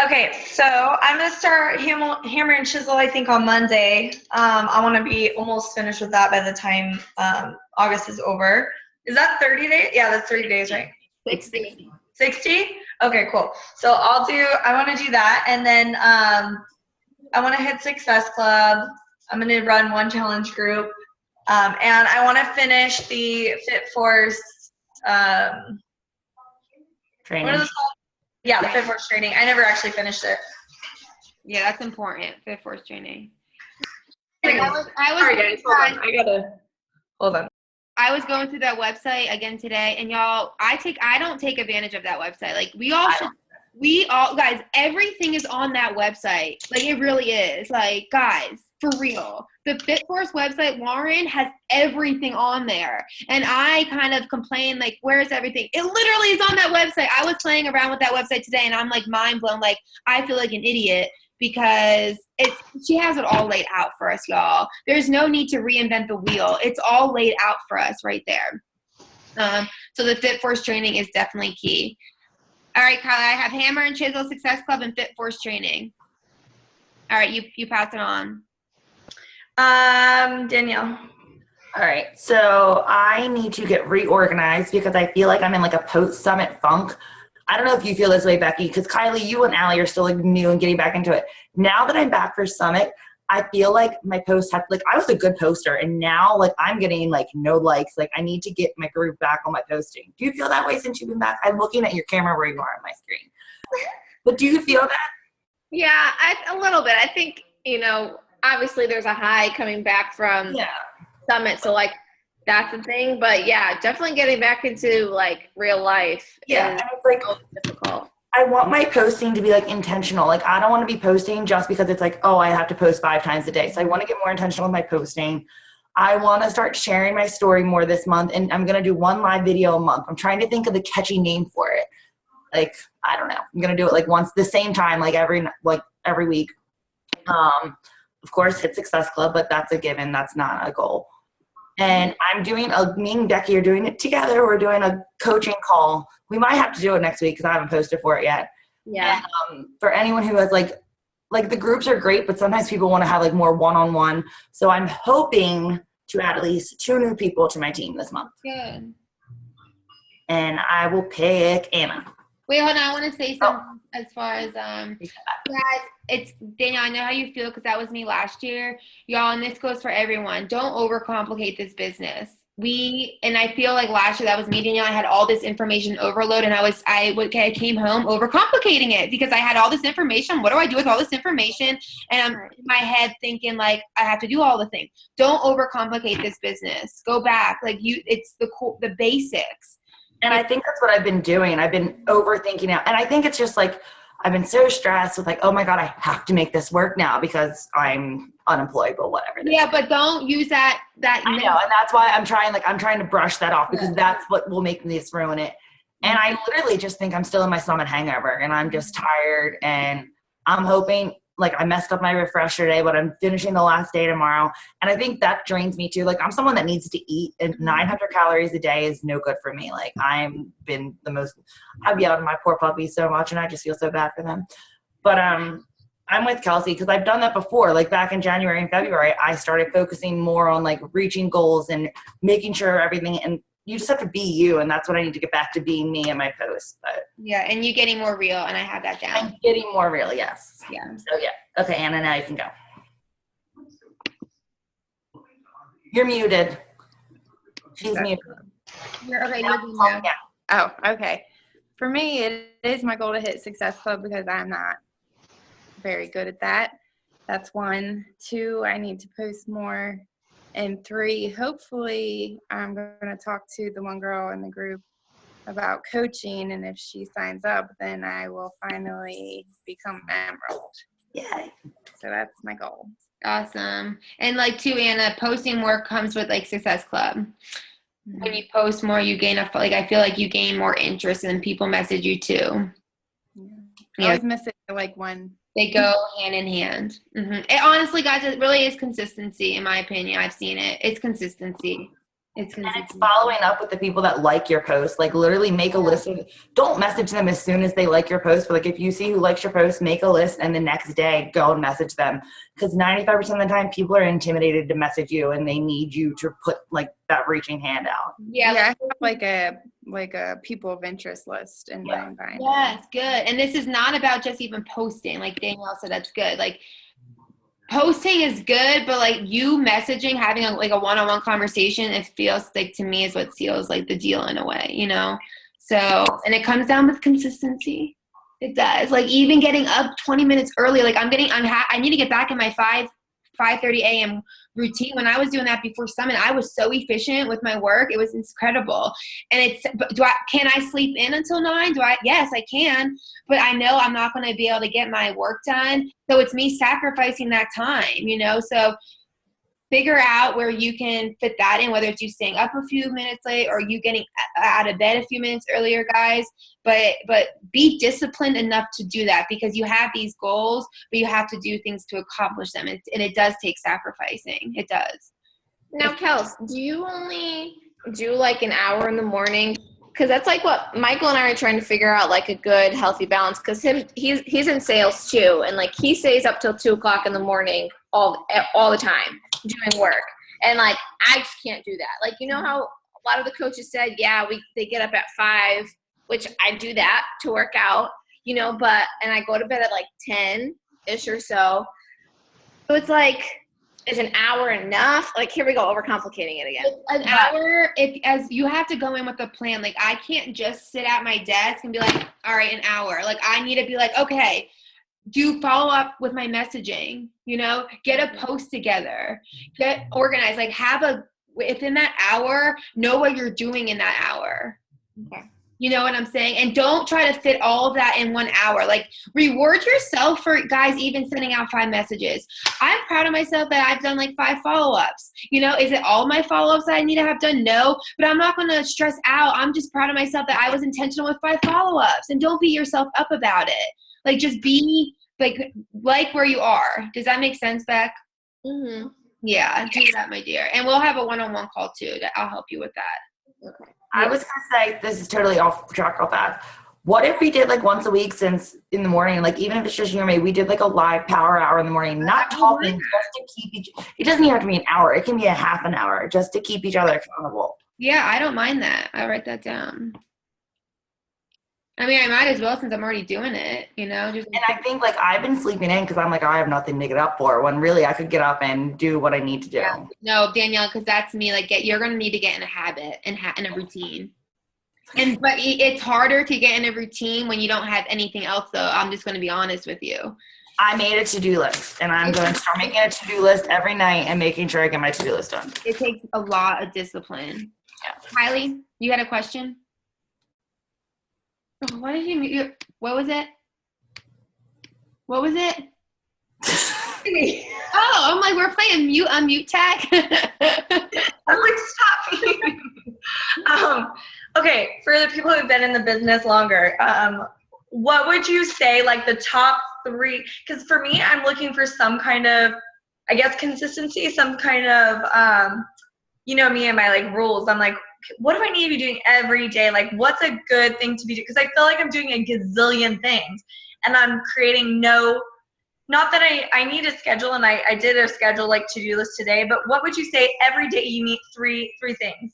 Okay, so I'm gonna start hammer and chisel. I think on Monday. I want to be almost finished with that by the time August is over. Is that 30 days? Yeah, that's 30 days, right? 60. 60? Okay, cool. So I want to do that, and then I want to hit Success Club. I'm going to run one challenge group, and I want to finish the Fit Force Training. what is it called? Yeah, the Fit Force training. I never actually finished it. Yeah, that's important. Fit Force training. Sorry, guys. Hold on. I was going through that website again today, and y'all, I don't take advantage of that website. Like we all guys, everything is on that website. Like it really is. Like guys, for real. The Fit Force website, Lauren has everything on there. And I kind of complain like, where's everything? It literally is on that website. I was playing around with that website today and I'm like mind blown. Like I feel like an idiot because she has it all laid out for us, y'all. There's no need to reinvent the wheel. It's all laid out for us right there. So the Fit Force training is definitely key. All right, Kylie, I have Hammer and Chisel, Success Club, and Fit Force training. All right, you pass it on. Danielle. All right, so I need to get reorganized because I feel like I'm in like a post-summit funk. I don't know if you feel this way, Becky, because Kylie, you and Allie are still like new and getting back into it. Now that I'm back for Summit, I feel like my posts have, like, I was a good poster, and now, like, I'm getting, like, no likes. Like, I need to get my groove back on my posting. Do you feel that way since you've been back? I'm looking at your camera where you are on my screen. But do you feel that? Yeah, a little bit. I think, obviously there's a high coming back from Summit, so, like, that's the thing. But, yeah, definitely getting back into, like, real life. Yeah, and it's, like, difficult. I want my posting to be like intentional. Like I don't want to be posting just because it's like, oh, I have to post 5 times a day. So I want to get more intentional with my posting. I want to start sharing my story more this month, and I'm going to do 1 live video a month. I'm trying to think of the catchy name for it. Like, I don't know. I'm going to do it like once the same time, like every week. Of course, hit Success Club, but that's a given. That's not a goal. And me and Becky are doing it together. We're doing a coaching call. We might have to do it next week because I haven't posted for it yet. Yeah. And, for anyone who has like the groups are great, but sometimes people want to have like more one-on-one. So I'm hoping to add at least 2 new people to my team this month. Good. And I will pick Anna. Wait, hold on. I want to say something as far as, guys, it's, Danielle, I know how you feel because that was me last year. Y'all, and this goes for everyone. Don't overcomplicate this business. And I feel like last year that was me, Danielle. I had all this information overload and I came home overcomplicating it because I had all this information. What do I do with all this information? And I'm in my head thinking like, I have to do all the things. Don't overcomplicate this business. Go back. Like it's the basics. And I think that's what I've been doing. I've been overthinking it. And I think it's just like, I've been so stressed with like, oh my God, I have to make this work now because I'm unemployed, but whatever. Yeah, but don't use that. I know. And that's why I'm trying to brush that off because that's what will make this ruin it. And I literally just think I'm still in my Summit hangover and I'm just tired and I'm hoping, like I messed up my refresher today, but I'm finishing the last day tomorrow. And I think that drains me too. Like I'm someone that needs to eat and 900 calories a day is no good for me. Like I've yelled at my poor puppies so much and I just feel so bad for them. But I'm with Kelsey because I've done that before. Like back in January and February, I started focusing more on like reaching goals and making sure everything. And you just have to be you, and that's what I need to get back to being me in my posts. But Yeah, and you getting more real, and I have that down. I'm getting more real, yes. Yeah. So yeah. Okay, Anna, now you can go. You're muted. She's muted. You're good Yeah. now. Oh, okay. For me, it is my goal to hit Success Club because I'm not very good at that. That's 1. 2, I need to post more. And 3, hopefully I'm going to talk to the one girl in the group about coaching, and if she signs up, then I will finally become Emerald. Yeah. So that's my goal. Awesome. And like too, Anna, posting more comes with like Success Club. When you post more, you gain I feel like you gain more interest and people message you too. I always miss it like one. They go hand in hand. It, honestly, guys, it really is consistency, in my opinion. I've seen it. It's consistency. And it's following up with the people that like your post. Like literally make a list of, don't message them as soon as they like your post, but like if you see who likes your post, make a list and the next day go and message them. Because 95% of the time people are intimidated to message you and they need you to put like that reaching hand out. Yeah, I have like a people of interest list in my environment. Yes, good. And this is not about just even posting. Like Danielle said, that's good. Like posting is good, but like you messaging, having a one-on-one conversation, it feels like to me is what seals like the deal in a way, you know? So, and it comes down with consistency. It does. Like even getting up 20 minutes early, like I need to get back in my 5:30 a.m. routine. When I was doing that before Summit, I was so efficient with my work. It was incredible. And can I sleep in until 9? Yes, I can, but I know I'm not going to be able to get my work done. So it's me sacrificing that time, you know? So figure out where you can fit that in, whether it's you staying up a few minutes late or you getting out of bed a few minutes earlier, guys. But be disciplined enough to do that because you have these goals, but you have to do things to accomplish them. And it does take sacrificing. It does. Now, Kels, do you only do like an hour in the morning? Because that's like what Michael and I are trying to figure out, like a good, healthy balance. Because he's in sales too, and like he stays up till 2:00 in the morning all the time doing work, and like I just can't do that. Like you know how a lot of the coaches said, they get up at 5, which I do that to work out, you know. And I go to bed at like 10-ish or so. So it's like, is an hour enough? Like, here we go, overcomplicating it again. An hour, as you have to go in with a plan. Like, I can't just sit at my desk and be like, all right, an hour. Like, I need to be like, okay, do follow up with my messaging, you know, get a post together, get organized, like within that hour, know what you're doing in that hour. Okay. You know what I'm saying? And don't try to fit all of that in 1 hour. Like reward yourself for guys even sending out 5 messages. I'm proud of myself that I've done like 5 follow-ups. You know, is it all my follow-ups that I need to have done? No, but I'm not going to stress out. I'm just proud of myself that I was intentional with 5 follow-ups. And don't beat yourself up about it. Like just be like where you are. Does that make sense, Beck? Mm-hmm. Yeah, do that, my dear. And we'll have a one-on-one call too. I'll help you with that. Okay. I was going to say, this is totally off track real fast. What if we did like once a week since in the morning, like even if it's just you and me, we did like a live power hour in the morning, not talking, just to keep it doesn't even have to be an hour. It can be a half an hour just to keep each other accountable. Yeah, I don't mind that. I'll write that down. I mean, I might as well since I'm already doing it, you know. And I think like I've been sleeping in because I'm like, I have nothing to get up for. When really I could get up and do what I need to do. Yeah. No, Danielle, because that's me. Like, you're gonna need to get in a habit and in a routine. But it's harder to get in a routine when you don't have anything else. Though I'm just gonna be honest with you. I made a to-do list, and I'm going to start making a to-do list every night and making sure I get my to-do list done. It takes a lot of discipline. Yeah. Kylie, you had a question? Oh, why did you mute? What was it? What was it? Oh, I'm like, we're playing unmute tag. I'm like, stop. Okay, for the people who've been in the business longer, what would you say like the top 3? Because for me, I'm looking for some kind of, I guess, consistency, some kind of, you know, me and my like rules. I'm like, what do I need to be doing every day? Like, what's a good thing to be doing? Because I feel like I'm doing a gazillion things, and I'm creating not that I need a schedule, and I did a schedule like to-do list today, but what would you say every day you need 3 things?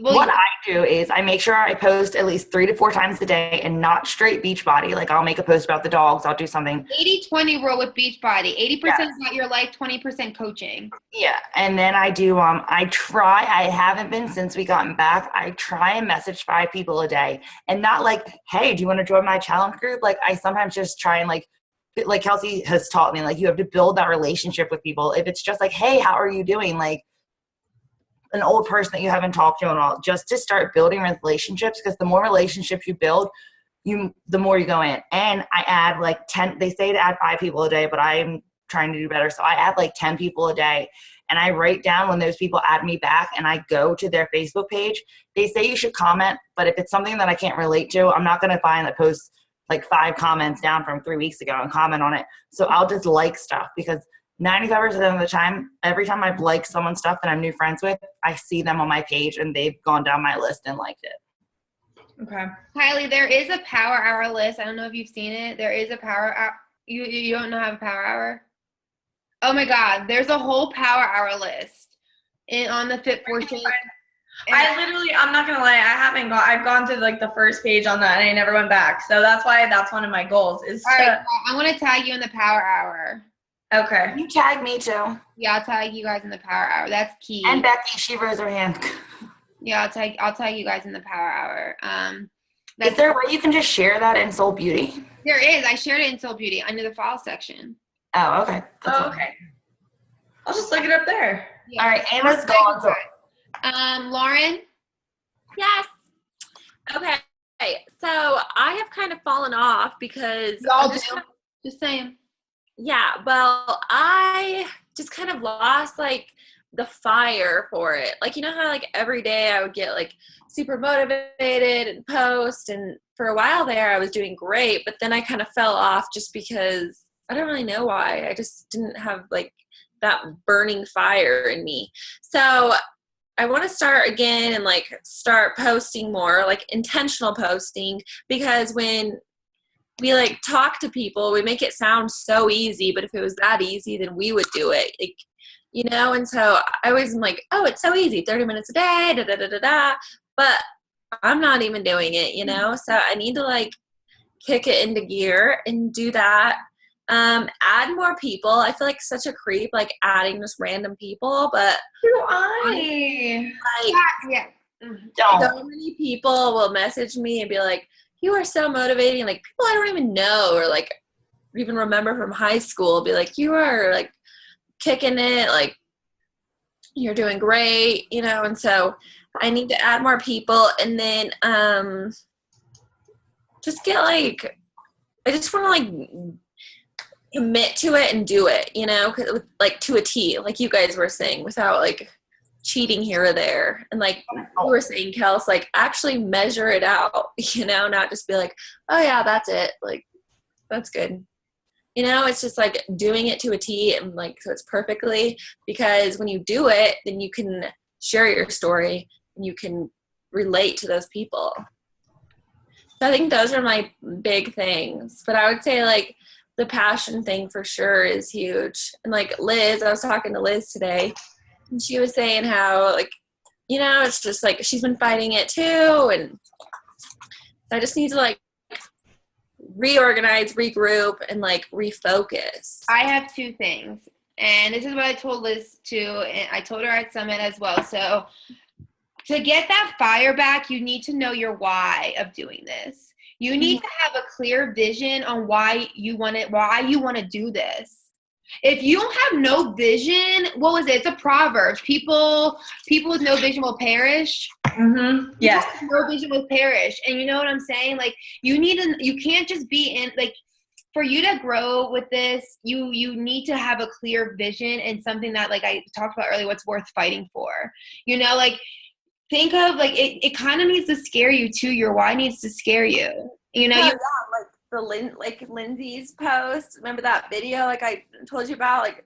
Well, What I do is I make sure I post at least 3 to 4 times a day and not straight Beachbody. Like I'll make a post about the dogs. I'll do something. 80-20 rule with Beachbody. 80% Yes. about your life, 20% coaching. Yeah. And then I haven't been since we gotten back. I try and message 5 people a day and not like, hey, do you want to join my challenge group? Like I sometimes just try and like Kelsey has taught me, like you have to build that relationship with people. If it's just like, hey, how are you doing? Like, an old person that you haven't talked to in all, just to start building relationships, because the more relationships you build, the more you go in. And I add like 10, they say to add 5 people a day, but I'm trying to do better. So I add like 10 people a day and I write down when those people add me back and I go to their Facebook page. They say you should comment, but if it's something that I can't relate to, I'm not going to find that post like 5 comments down from 3 weeks ago and comment on it. So I'll just like stuff, because 95% of the time, every time I've liked someone's stuff that I'm new friends with, I see them on my page and they've gone down my list and liked it. Okay. Kylie, there is a power hour list. I don't know if you've seen it. There is a power hour. You don't know how to power hour? Oh my God, there's a whole power hour list on the Fit for Shape. I'm not gonna lie, I've gone to like the first page on that and I never went back. So that's why that's one of my goals is all right, I'm gonna tag you in the power hour. Okay. You tag me too. Yeah, I'll tag you guys in the power hour. That's key. And Becky, she raised her hand. Yeah, I'll tag you guys in the power hour. Is there a way you can just share that in Soul Beauty? There is. I shared it in Soul Beauty under the file section. Oh, okay. Okay. I'll just look it up there. Yeah. All right, Anna's gone. So. Lauren? Yes. Okay. So I have kind of fallen off because Y'all do. Just saying. Yeah, well, I just kind of lost like the fire for it. Like, you know how like every day I would get like super motivated and post, and for a while there I was doing great, but then I kind of fell off just because I don't really know why. I just didn't have like that burning fire in me. So I want to start again and like start posting more, like intentional posting, because when we like talk to people, we make it sound so easy, but if it was that easy, then we would do it, like, you know? And so I always am like, oh, it's so easy, 30 minutes a day, da, da, da, da, da. But I'm not even doing it, you know? So I need to like kick it into gear and do that. Add more people. I feel like such a creep, like adding just random people, but Who I? like, Yeah. so many people will message me and be like, you are so motivating. Like people I don't even know or like even remember from high school will be like, you are like kicking it, like you're doing great, you know? And so I need to add more people, and then just get like, I just want to like commit to it and do it, you know, like to a T, like you guys were saying, without like cheating here or there. And like you were saying, Kels, like actually measure it out, you know, not just be like, oh yeah, that's it. Like, that's good. You know, it's just like doing it to a T, and like, so it's perfectly, because when you do it, then you can share your story and you can relate to those people. So I think those are my big things, but I would say like the passion thing for sure is huge. And like Liz, I was talking to Liz today, and she was saying how like, you know, it's just like she's been fighting it too, and I just need to like reorganize, regroup, and like refocus. I have 2 things, and this is what I told Liz too, and I told her at Summit as well. So to get that fire back, you need to know your why of doing this. You need to have a clear vision on why you want to do this. If you have no vision, what was it? It's a proverb. People with no vision will perish. Mm-hmm. Yes. No vision will perish. And you know what I'm saying? Like you can't just be in, like, for you to grow with this, you need to have a clear vision and something that, like I talked about earlier, what's worth fighting for. You know, like think of like it kind of needs to scare you too. Your why needs to scare you. You know, like Lindsay's post. Remember that video like I told you about? Like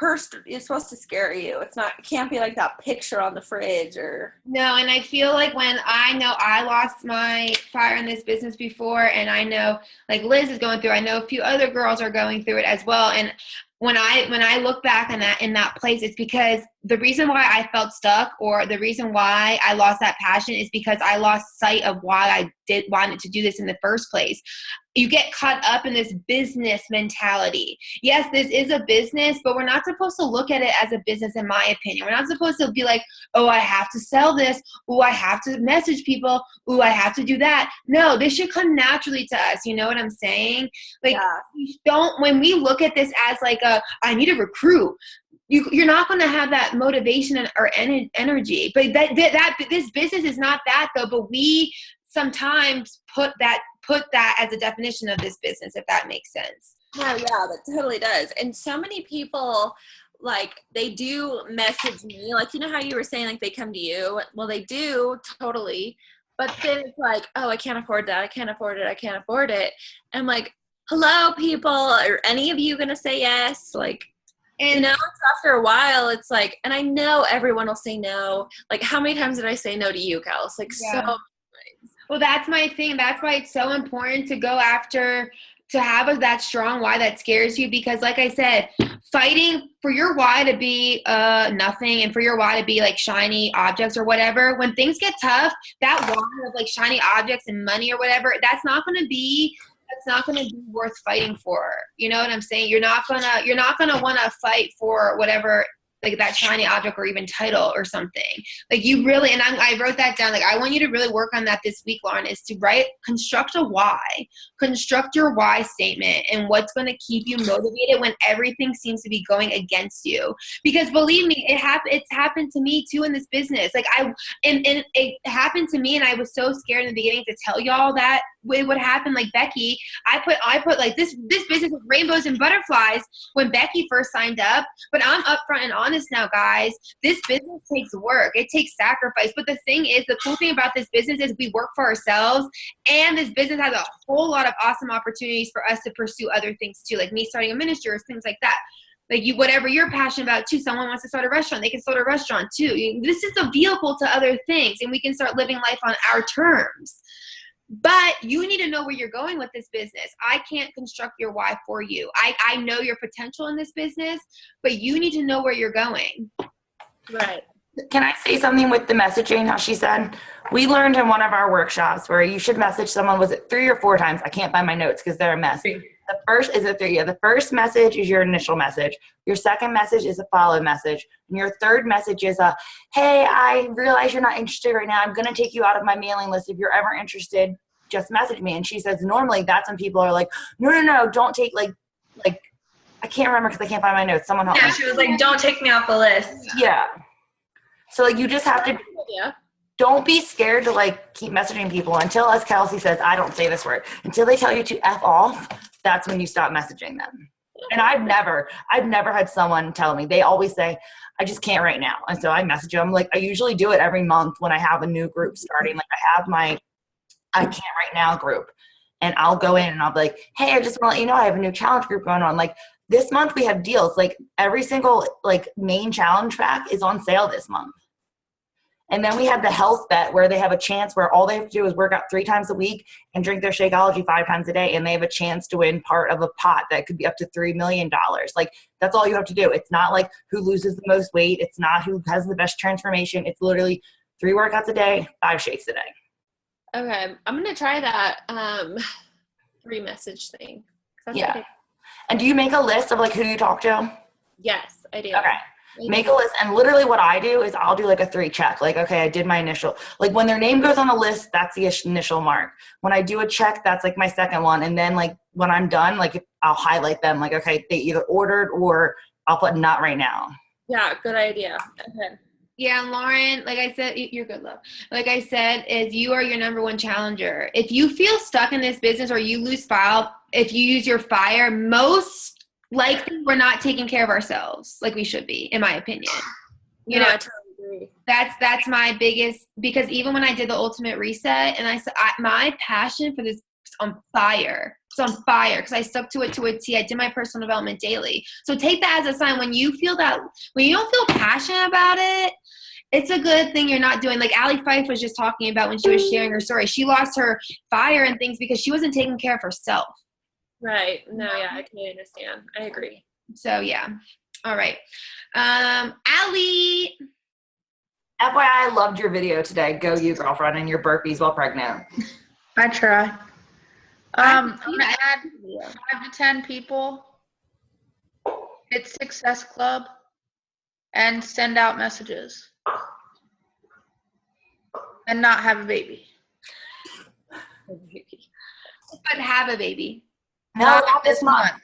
it's supposed to scare you. It can't be like that picture on the fridge or. No, and I feel like when I know I lost my fire in this business before, and I know like Liz is going through, I know a few other girls are going through it as well, and when I look back on that in that place, it's because the reason why I felt stuck, or the reason why I lost that passion, is because I lost sight of why I wanted to do this in the first place. You get caught up in this business mentality. Yes, this is a business, but we're not supposed to look at it as a business, in my opinion. We're not supposed to be like, oh, I have to sell this. Oh, I have to message people. Oh, I have to do that. No, this should come naturally to us. You know what I'm saying? Like, when we look at this as like I need to recruit, you're not going to have that motivation or energy. But that this business is not that, though. But we sometimes put that as a definition of this business, if that makes sense. Yeah, that totally does. And so many people, like, they do message me, like, you know how you were saying, like, they come to you? Well, they do, totally. But then it's like, oh, I can't afford that. I can't afford it. I can't afford it. And I'm like, hello, people. Are any of you going to say yes? Like, and you know, after a while, it's like, and I know everyone will say no. Like, how many times did I say no to you, Kels? Like, so. Well, that's my thing. That's why it's so important to go after, to have that strong why that scares you. Because like I said, fighting for your why to be nothing, and for your why to be like shiny objects or whatever, when things get tough, that why of like shiny objects and money or whatever, that's not going to be worth fighting for. You know what I'm saying? You're not gonna want to fight for whatever, like that shiny object or even title or something. Like you really, and I wrote that down. Like I want you to really work on that this week, Lauren, is to construct a why, construct your why statement, and what's going to keep you motivated when everything seems to be going against you. Because believe me, it's happened to me too in this business. Like it happened to me, and I was so scared in the beginning to tell y'all that it would happen. Like Becky, I put like this business with rainbows and butterflies when Becky first signed up, but I'm upfront and honest now, guys. This business takes work. It takes sacrifice. But the thing is, the cool thing about this business is we work for ourselves, and this business has a whole lot of awesome opportunities for us to pursue other things too, like me starting a ministry or things like that. Like whatever you're passionate about too. Someone wants to start a restaurant, they can start a restaurant too. This is a vehicle to other things, and we can start living life on our terms. But you need to know where you're going with this business. I can't construct your why for you. I know your potential in this business, but you need to know where you're going. Right. Can I say something with the messaging, how she said? We learned in one of our workshops where you should message someone, was it 3 or 4 times? I can't find my notes because they're a mess. The first message is your initial message. Your second message is a follow message. And your third message is hey, I realize you're not interested right now. I'm going to take you out of my mailing list. If you're ever interested, just message me. And she says, normally that's when people are like, no, don't take like, I can't remember because I can't find my notes. Someone help me. Yeah, she was like, don't take me off the list. Yeah. So like, you just have to, don't be scared to like keep messaging people until, as Kelsey says, I don't say this word, until they tell you to F off. That's when you stop messaging them. And I've never had someone tell me. They always say, I just can't right now. And so I message them. Like I usually do it every month when I have a new group starting. Like I have my I can't right now group, and I'll go in and I'll be like, hey, I just want to let you know I have a new challenge group going on. Like this month we have deals. Like every single like main challenge pack is on sale this month. And then we have the health bet where they have a chance where all they have to do is work out 3 times a week and drink their Shakeology 5 times a day. And they have a chance to win part of a pot that could be up to $3 million. Like that's all you have to do. It's not like who loses the most weight. It's not who has the best transformation. It's literally 3 workouts a day, 5 shakes a day. Okay. I'm going to try that 3 message thing. Yeah. And do you make a list of like who you talk to? Yes, I do. Okay. Make a list, and literally what I do is I'll do like a 3 check. Like, okay, I did my initial. Like when their name goes on the list, that's the initial mark. When I do a check, that's like my second one. And then like when I'm done, like I'll highlight them. Like, okay, they either ordered or I'll put not right now. Yeah, good idea. Okay. Yeah, Lauren, like I said, you're good, love. Like I said, is you are your number one challenger. If you feel stuck in this business or you lose file, if you use your fire, most likely we're not taking care of ourselves like we should be, in my opinion. You know, I totally agree. That's my biggest, because even when I did the ultimate reset, and I said my passion for this is on fire. It's on fire because I stuck to it to a T. I did my personal development daily. So take that as a sign when you feel that, when you don't feel passionate about it, it's a good thing you're not doing. Like Allie Fife was just talking about when she was sharing her story. She lost her fire and things because she wasn't taking care of herself. Right. No, yeah, I totally understand. I agree. So yeah. All right. Allie. FYI, I loved your video today. Go you, girlfriend, and your burpees while pregnant. I try. I'm see gonna that. add 5 to 10 people. Hit Success Club and send out messages. And not have a baby. But have a baby. No, not this month.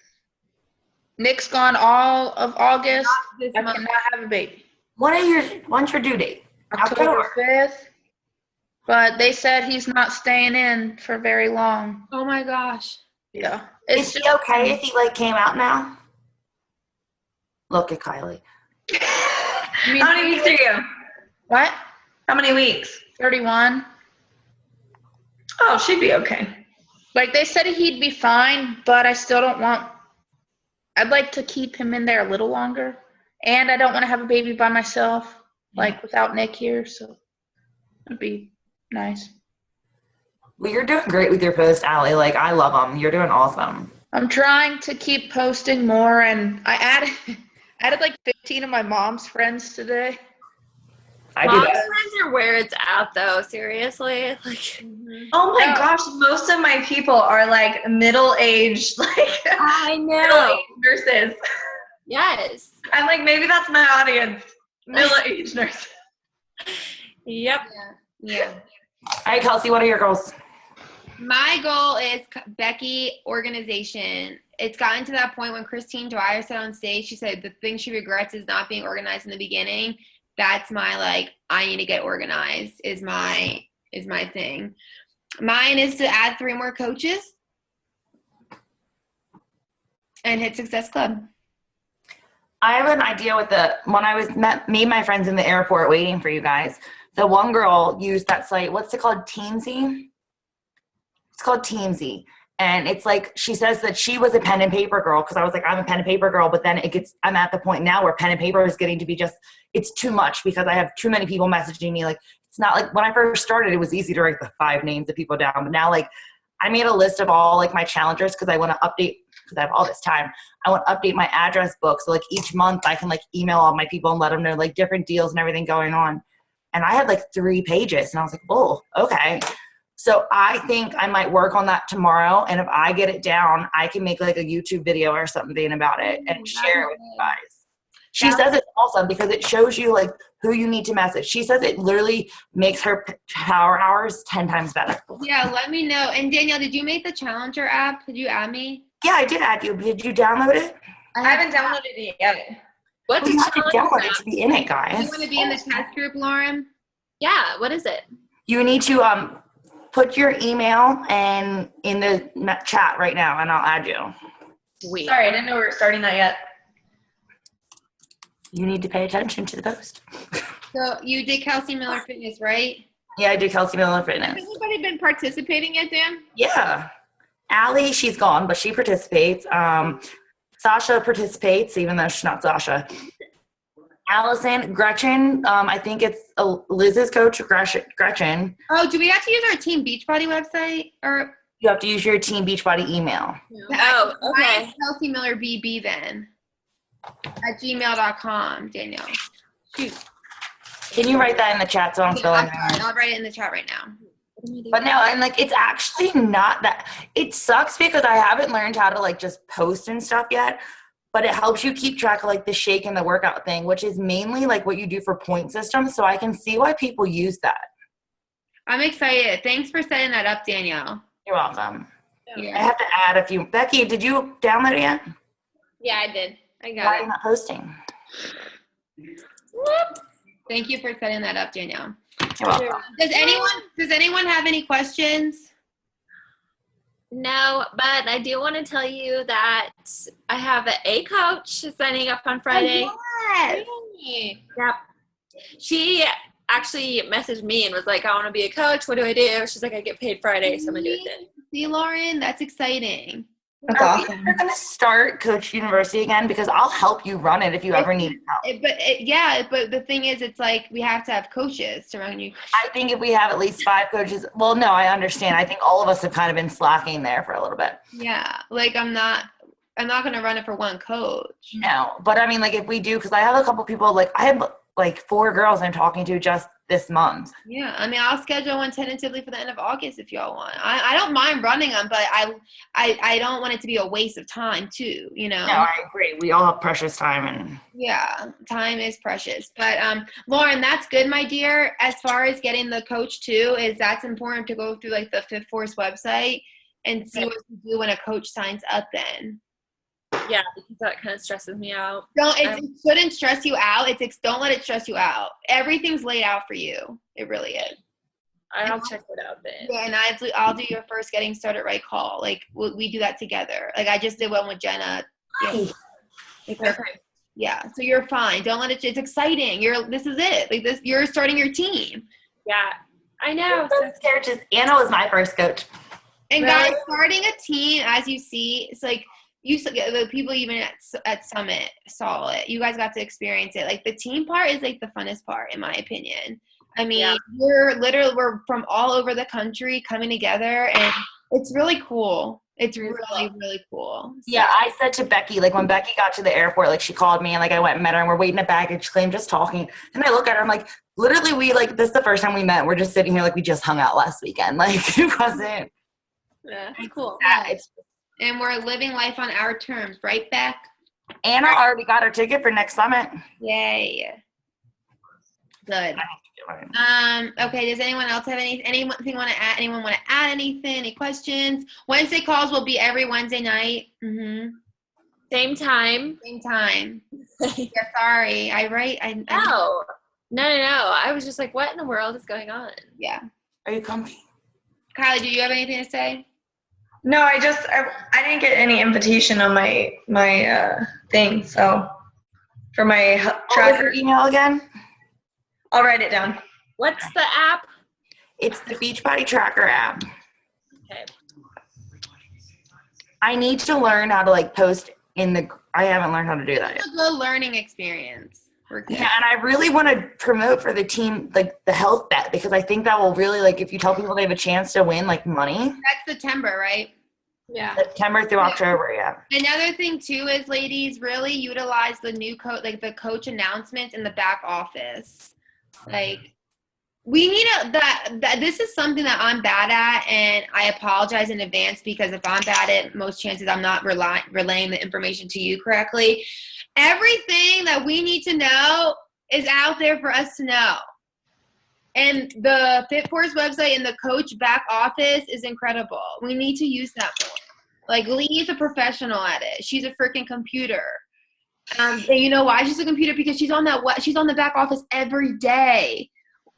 Nick's gone all of August. This I month. cannot have a baby. When's your due date? October 5th. But they said he's not staying in for very long. Oh my gosh. Yeah. Is he okay if he like came out now? Look at Kylie. How many weeks are you? What? How many weeks? 31. Oh, she'd be okay. Like they said he'd be fine, but I still don't want, I'd like to keep him in there a little longer. And I don't want to have a baby by myself, like without Nick here, so it'd be nice. Well, you're doing great with your post, Allie. Like, I love them. You're doing awesome. I'm trying to keep posting more, and I added like 15 of my mom's friends today. I do Mom's that. friends are where it's at, though. Seriously, like. Oh my gosh, most of my people are like middle-aged, like I know. middle-aged nurses. Yes. I'm like, maybe that's my audience. Middle-aged nurses. Yep. Yeah. All right, Kelsey, what are your goals? My goal is Becky organization. It's gotten to that point when Christine Dwyer said on stage, she said the thing she regrets is not being organized in the beginning. That's my like, I need to get organized is my thing. Mine is to add 3 more coaches and hit Success Club. I have an idea with when I met me and my friends in the airport waiting for you guys, the one girl used that site. What's it called? Teamsy? It's called Teamsy. And it's like, she says that she was a pen and paper girl because I was like, I'm a pen and paper girl. But then I'm at the point now where pen and paper is getting to be just, it's too much because I have too many people messaging me. Like, it's not like when I first started, it was easy to write the 5 names of people down. But now, like, I made a list of all like my challengers because I want to update, because I have all this time. I want to update my address book. So like each month I can like email all my people and let them know like different deals and everything going on. And I had like 3 pages and I was like, oh, okay. So I think I might work on that tomorrow. And if I get it down, I can make like a YouTube video or something about it and share it with you guys. She says it's awesome because it shows you like who you need to message. She says it literally makes her power hours 10 times better. Yeah, let me know. And Danielle, did you make the Challenger app? Did you add me? Yeah, I did add you. Did you download it? I haven't downloaded it yet. What's You a have to download it to be in it, You guys. want to be in the test group, Lauren? Yeah, what is it? You need to put your email and in the chat right now, and I'll add you. Sweet. Sorry, I didn't know we were starting that yet. You need to pay attention to the post. So you did Kelsey Miller Fitness, right? Yeah, I did Kelsey Miller Has Fitness. anybody been participating yet, Dan? Yeah. Allie, she's gone, but she participates. Sasha participates, even though she's not Sasha. Allison, Gretchen, I think it's Liz's coach, Gretchen. Oh, do we have to use our Team Beachbody website? Or You have to use your Team Beachbody email. Oh, okay. Mine's Kelsey Miller BB then at gmail.com, Danielle. Shoot. Can you write that in the chat so I'm spelling it right? I'll write it in the chat right now. But no, and like it's actually not that. It sucks because I haven't learned how to like just post and stuff yet. But it helps you keep track of like the shake and the workout thing, which is mainly like what you do for point systems. So I can see why people use that. I'm excited. Thanks for setting that up, Danielle. You're welcome. I Yeah. have to add a few. Becky, did you download it yet? Yeah, I did. I Why got are it. you not posting? Thank you for setting that up, Danielle. You're welcome. Does anyone have any questions? No, but I do want to tell you that I have a coach signing up on Friday. Yes. Yep. She actually messaged me and was like, I want to be a coach. What do I do? She's like, I get paid Friday, so I'm going to do it then. See, Lauren, that's exciting. That's Are awesome. we going to start Coach University again? Because I'll help you run it if you ever need help. But the thing is, it's like we have to have coaches to run you. I think if we have at least 5 coaches, well, no, I understand. I think all of us have kind of been slacking there for a little bit. Yeah, like I'm not. I'm not going to run it for one coach. No, but I mean, like, if we do, because I have a couple people, like, I have like 4 girls I'm talking to just this month. Yeah, I mean, I'll schedule one tentatively for the end of August if y'all want. I don't mind running them, but I don't want it to be a waste of time too, you know? No, I agree. We all have precious time, and Yeah, time is precious. But Lauren, that's good, my dear. As far as getting the coach too, is that's important to go through like the Fit Force website and see what to do when a coach signs up then. Yeah, because that kind of stresses me out. It shouldn't stress you out. Don't let it stress you out. Everything's laid out for you. It really is. I'll check it out then. Yeah, and I'll do your first getting started right call. Like we do that together. Like I just did one with Jenna. Yeah. Yeah, so you're fine. Don't let it. It's exciting. This is it. Like this, you're starting your team. Yeah, I know. Anna was my first coach. And guys, starting a team, as you see, it's like the people even at Summit saw it. You guys got to experience it. Like the team part is like the funnest part, in my opinion. I mean, we're from all over the country coming together, and it's really cool. It's really, really cool. So. Yeah, I said to Becky, like when Becky got to the airport, like she called me and like I went and met her and we're waiting at baggage claim, just talking. And I look at her, I'm like, literally this is the first time we met. We're just sitting here like we just hung out last weekend. Like it wasn't. Yeah, cool. And we're living life on our terms, right, Beck? Anna already got her ticket for next summit. Yay. Good. Okay, does anyone else have anything want to add? Anyone want to add anything? Any questions? Wednesday calls will be every Wednesday night. Mm-hmm. Same time. Yeah, sorry. No. I was just like, what in the world is going on? Yeah. Are you comfy? Kylie, do you have anything to say? No, I didn't get any invitation on my thing, so for my What was your email again? I'll write it down. What's the app? It's the Beachbody Tracker app. Okay. I need to learn how to like post I haven't learned how to do that yet. It's a good learning experience. Yeah, and I really want to promote for the team, like the health bet, because I think that will really, like, if you tell people they have a chance to win, like money. That's September, right? Yeah. September through October, yeah. Another thing too is, ladies, really utilize the new the coach announcements in the back office. Like, we need this is something that I'm bad at, and I apologize in advance because if I'm bad at it, most chances I'm not relaying the information to you correctly. Everything that we need to know is out there for us to know. And the Fit Force website and the coach back office is incredible. We need to use that more. Like, Lee's a professional at it. She's a freaking computer. And you know why she's a computer? Because she's on the back office every day.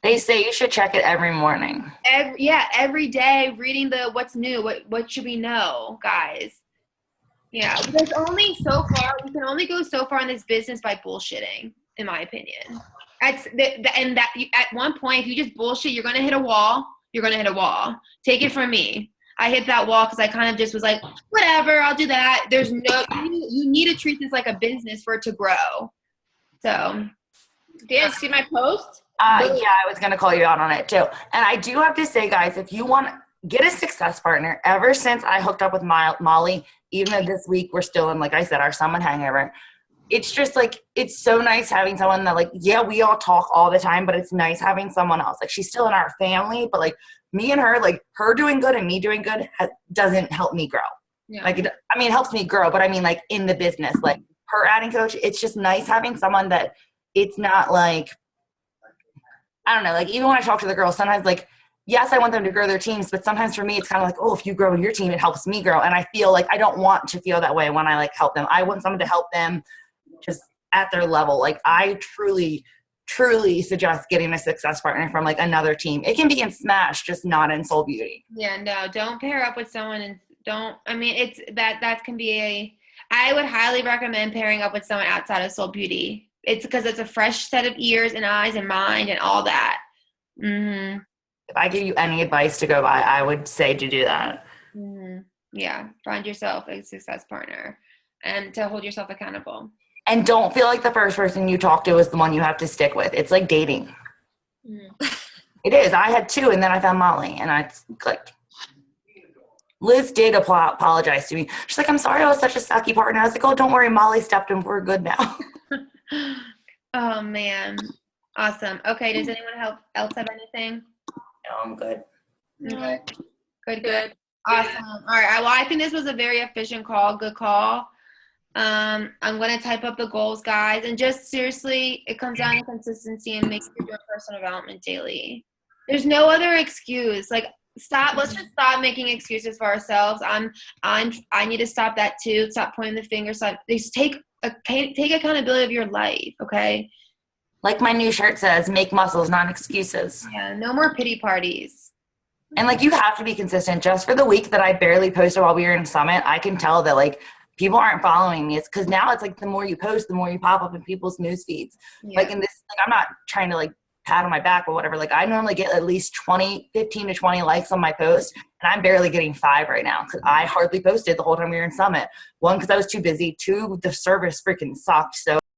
They say you should check it every morning. Every day, reading the what's new, what should we know, guys. Yeah, there's only so far. We can only go so far in this business by bullshitting, in my opinion. At one point, if you just bullshit, you're gonna hit a wall. Take it from me. I hit that wall because I kind of just was like, whatever, I'll do that. There's you need to treat this like a business for it to grow. So, did you see my post? Yeah, I was gonna call you out on it too. And I do have to say, guys, if you want get a success partner, ever since I hooked up with Molly, even though this week we're still in, like I said, our summit hangover, it's just like, it's so nice having someone that, like, yeah, we all talk all the time, but it's nice having someone else. Like, she's still in our family, but like me and her, like her doing good and me doing good doesn't help me grow. Yeah. Like, it helps me grow, but I mean, like in the business, like her adding coach, it's just nice having someone that it's not like, I don't know, like even when I talk to the girls, sometimes like, yes, I want them to grow their teams, but sometimes for me, it's kind of like, oh, if you grow your team, it helps me grow. And I feel like I don't want to feel that way when I like help them. I want someone to help them just at their level. Like I truly, truly suggest getting a success partner from like another team. It can be in Smash, just not in Soul Beauty. Yeah, no, don't pair up with someone and it's that can be I would highly recommend pairing up with someone outside of Soul Beauty. It's because it's a fresh set of ears and eyes and mind and all that. Mm-hmm. If I give you any advice to go by, I would say to do that. Mm-hmm. Yeah, find yourself a success partner and to hold yourself accountable. And don't feel like the first person you talk to is the one you have to stick with. It's like dating. Mm. It is. I had 2, and then I found Molly, and I clicked. Liz did apologize to me. She's like, I'm sorry I was such a sucky partner. I was like, oh, don't worry. Molly stepped in. We're good now. Oh, man. Awesome. Okay, does anyone else have anything? No, I'm good. Okay. Good. Awesome. All right. Well, I think this was a very efficient call. Good call. I'm going to type up the goals, guys. And just seriously, it comes down to consistency and make sure you're doing personal development daily. There's no other excuse. Like, let's just stop making excuses for ourselves. I need to stop that too. Stop pointing the finger. Just take accountability of your life, okay? Like my new shirt says, make muscles, not excuses. Yeah, no more pity parties. And like, you have to be consistent. Just for the week that I barely posted while we were in Summit, I can tell that like people aren't following me. It's because now it's like the more you post, the more you pop up in people's news feeds. Yeah. Like in this, like, I'm not trying to like pat on my back or whatever. Like I normally get at least 15 to 20 likes on my post, and I'm barely getting 5 right now because I hardly posted the whole time we were in Summit. 1, because I was too busy. 2, the service freaking sucked. So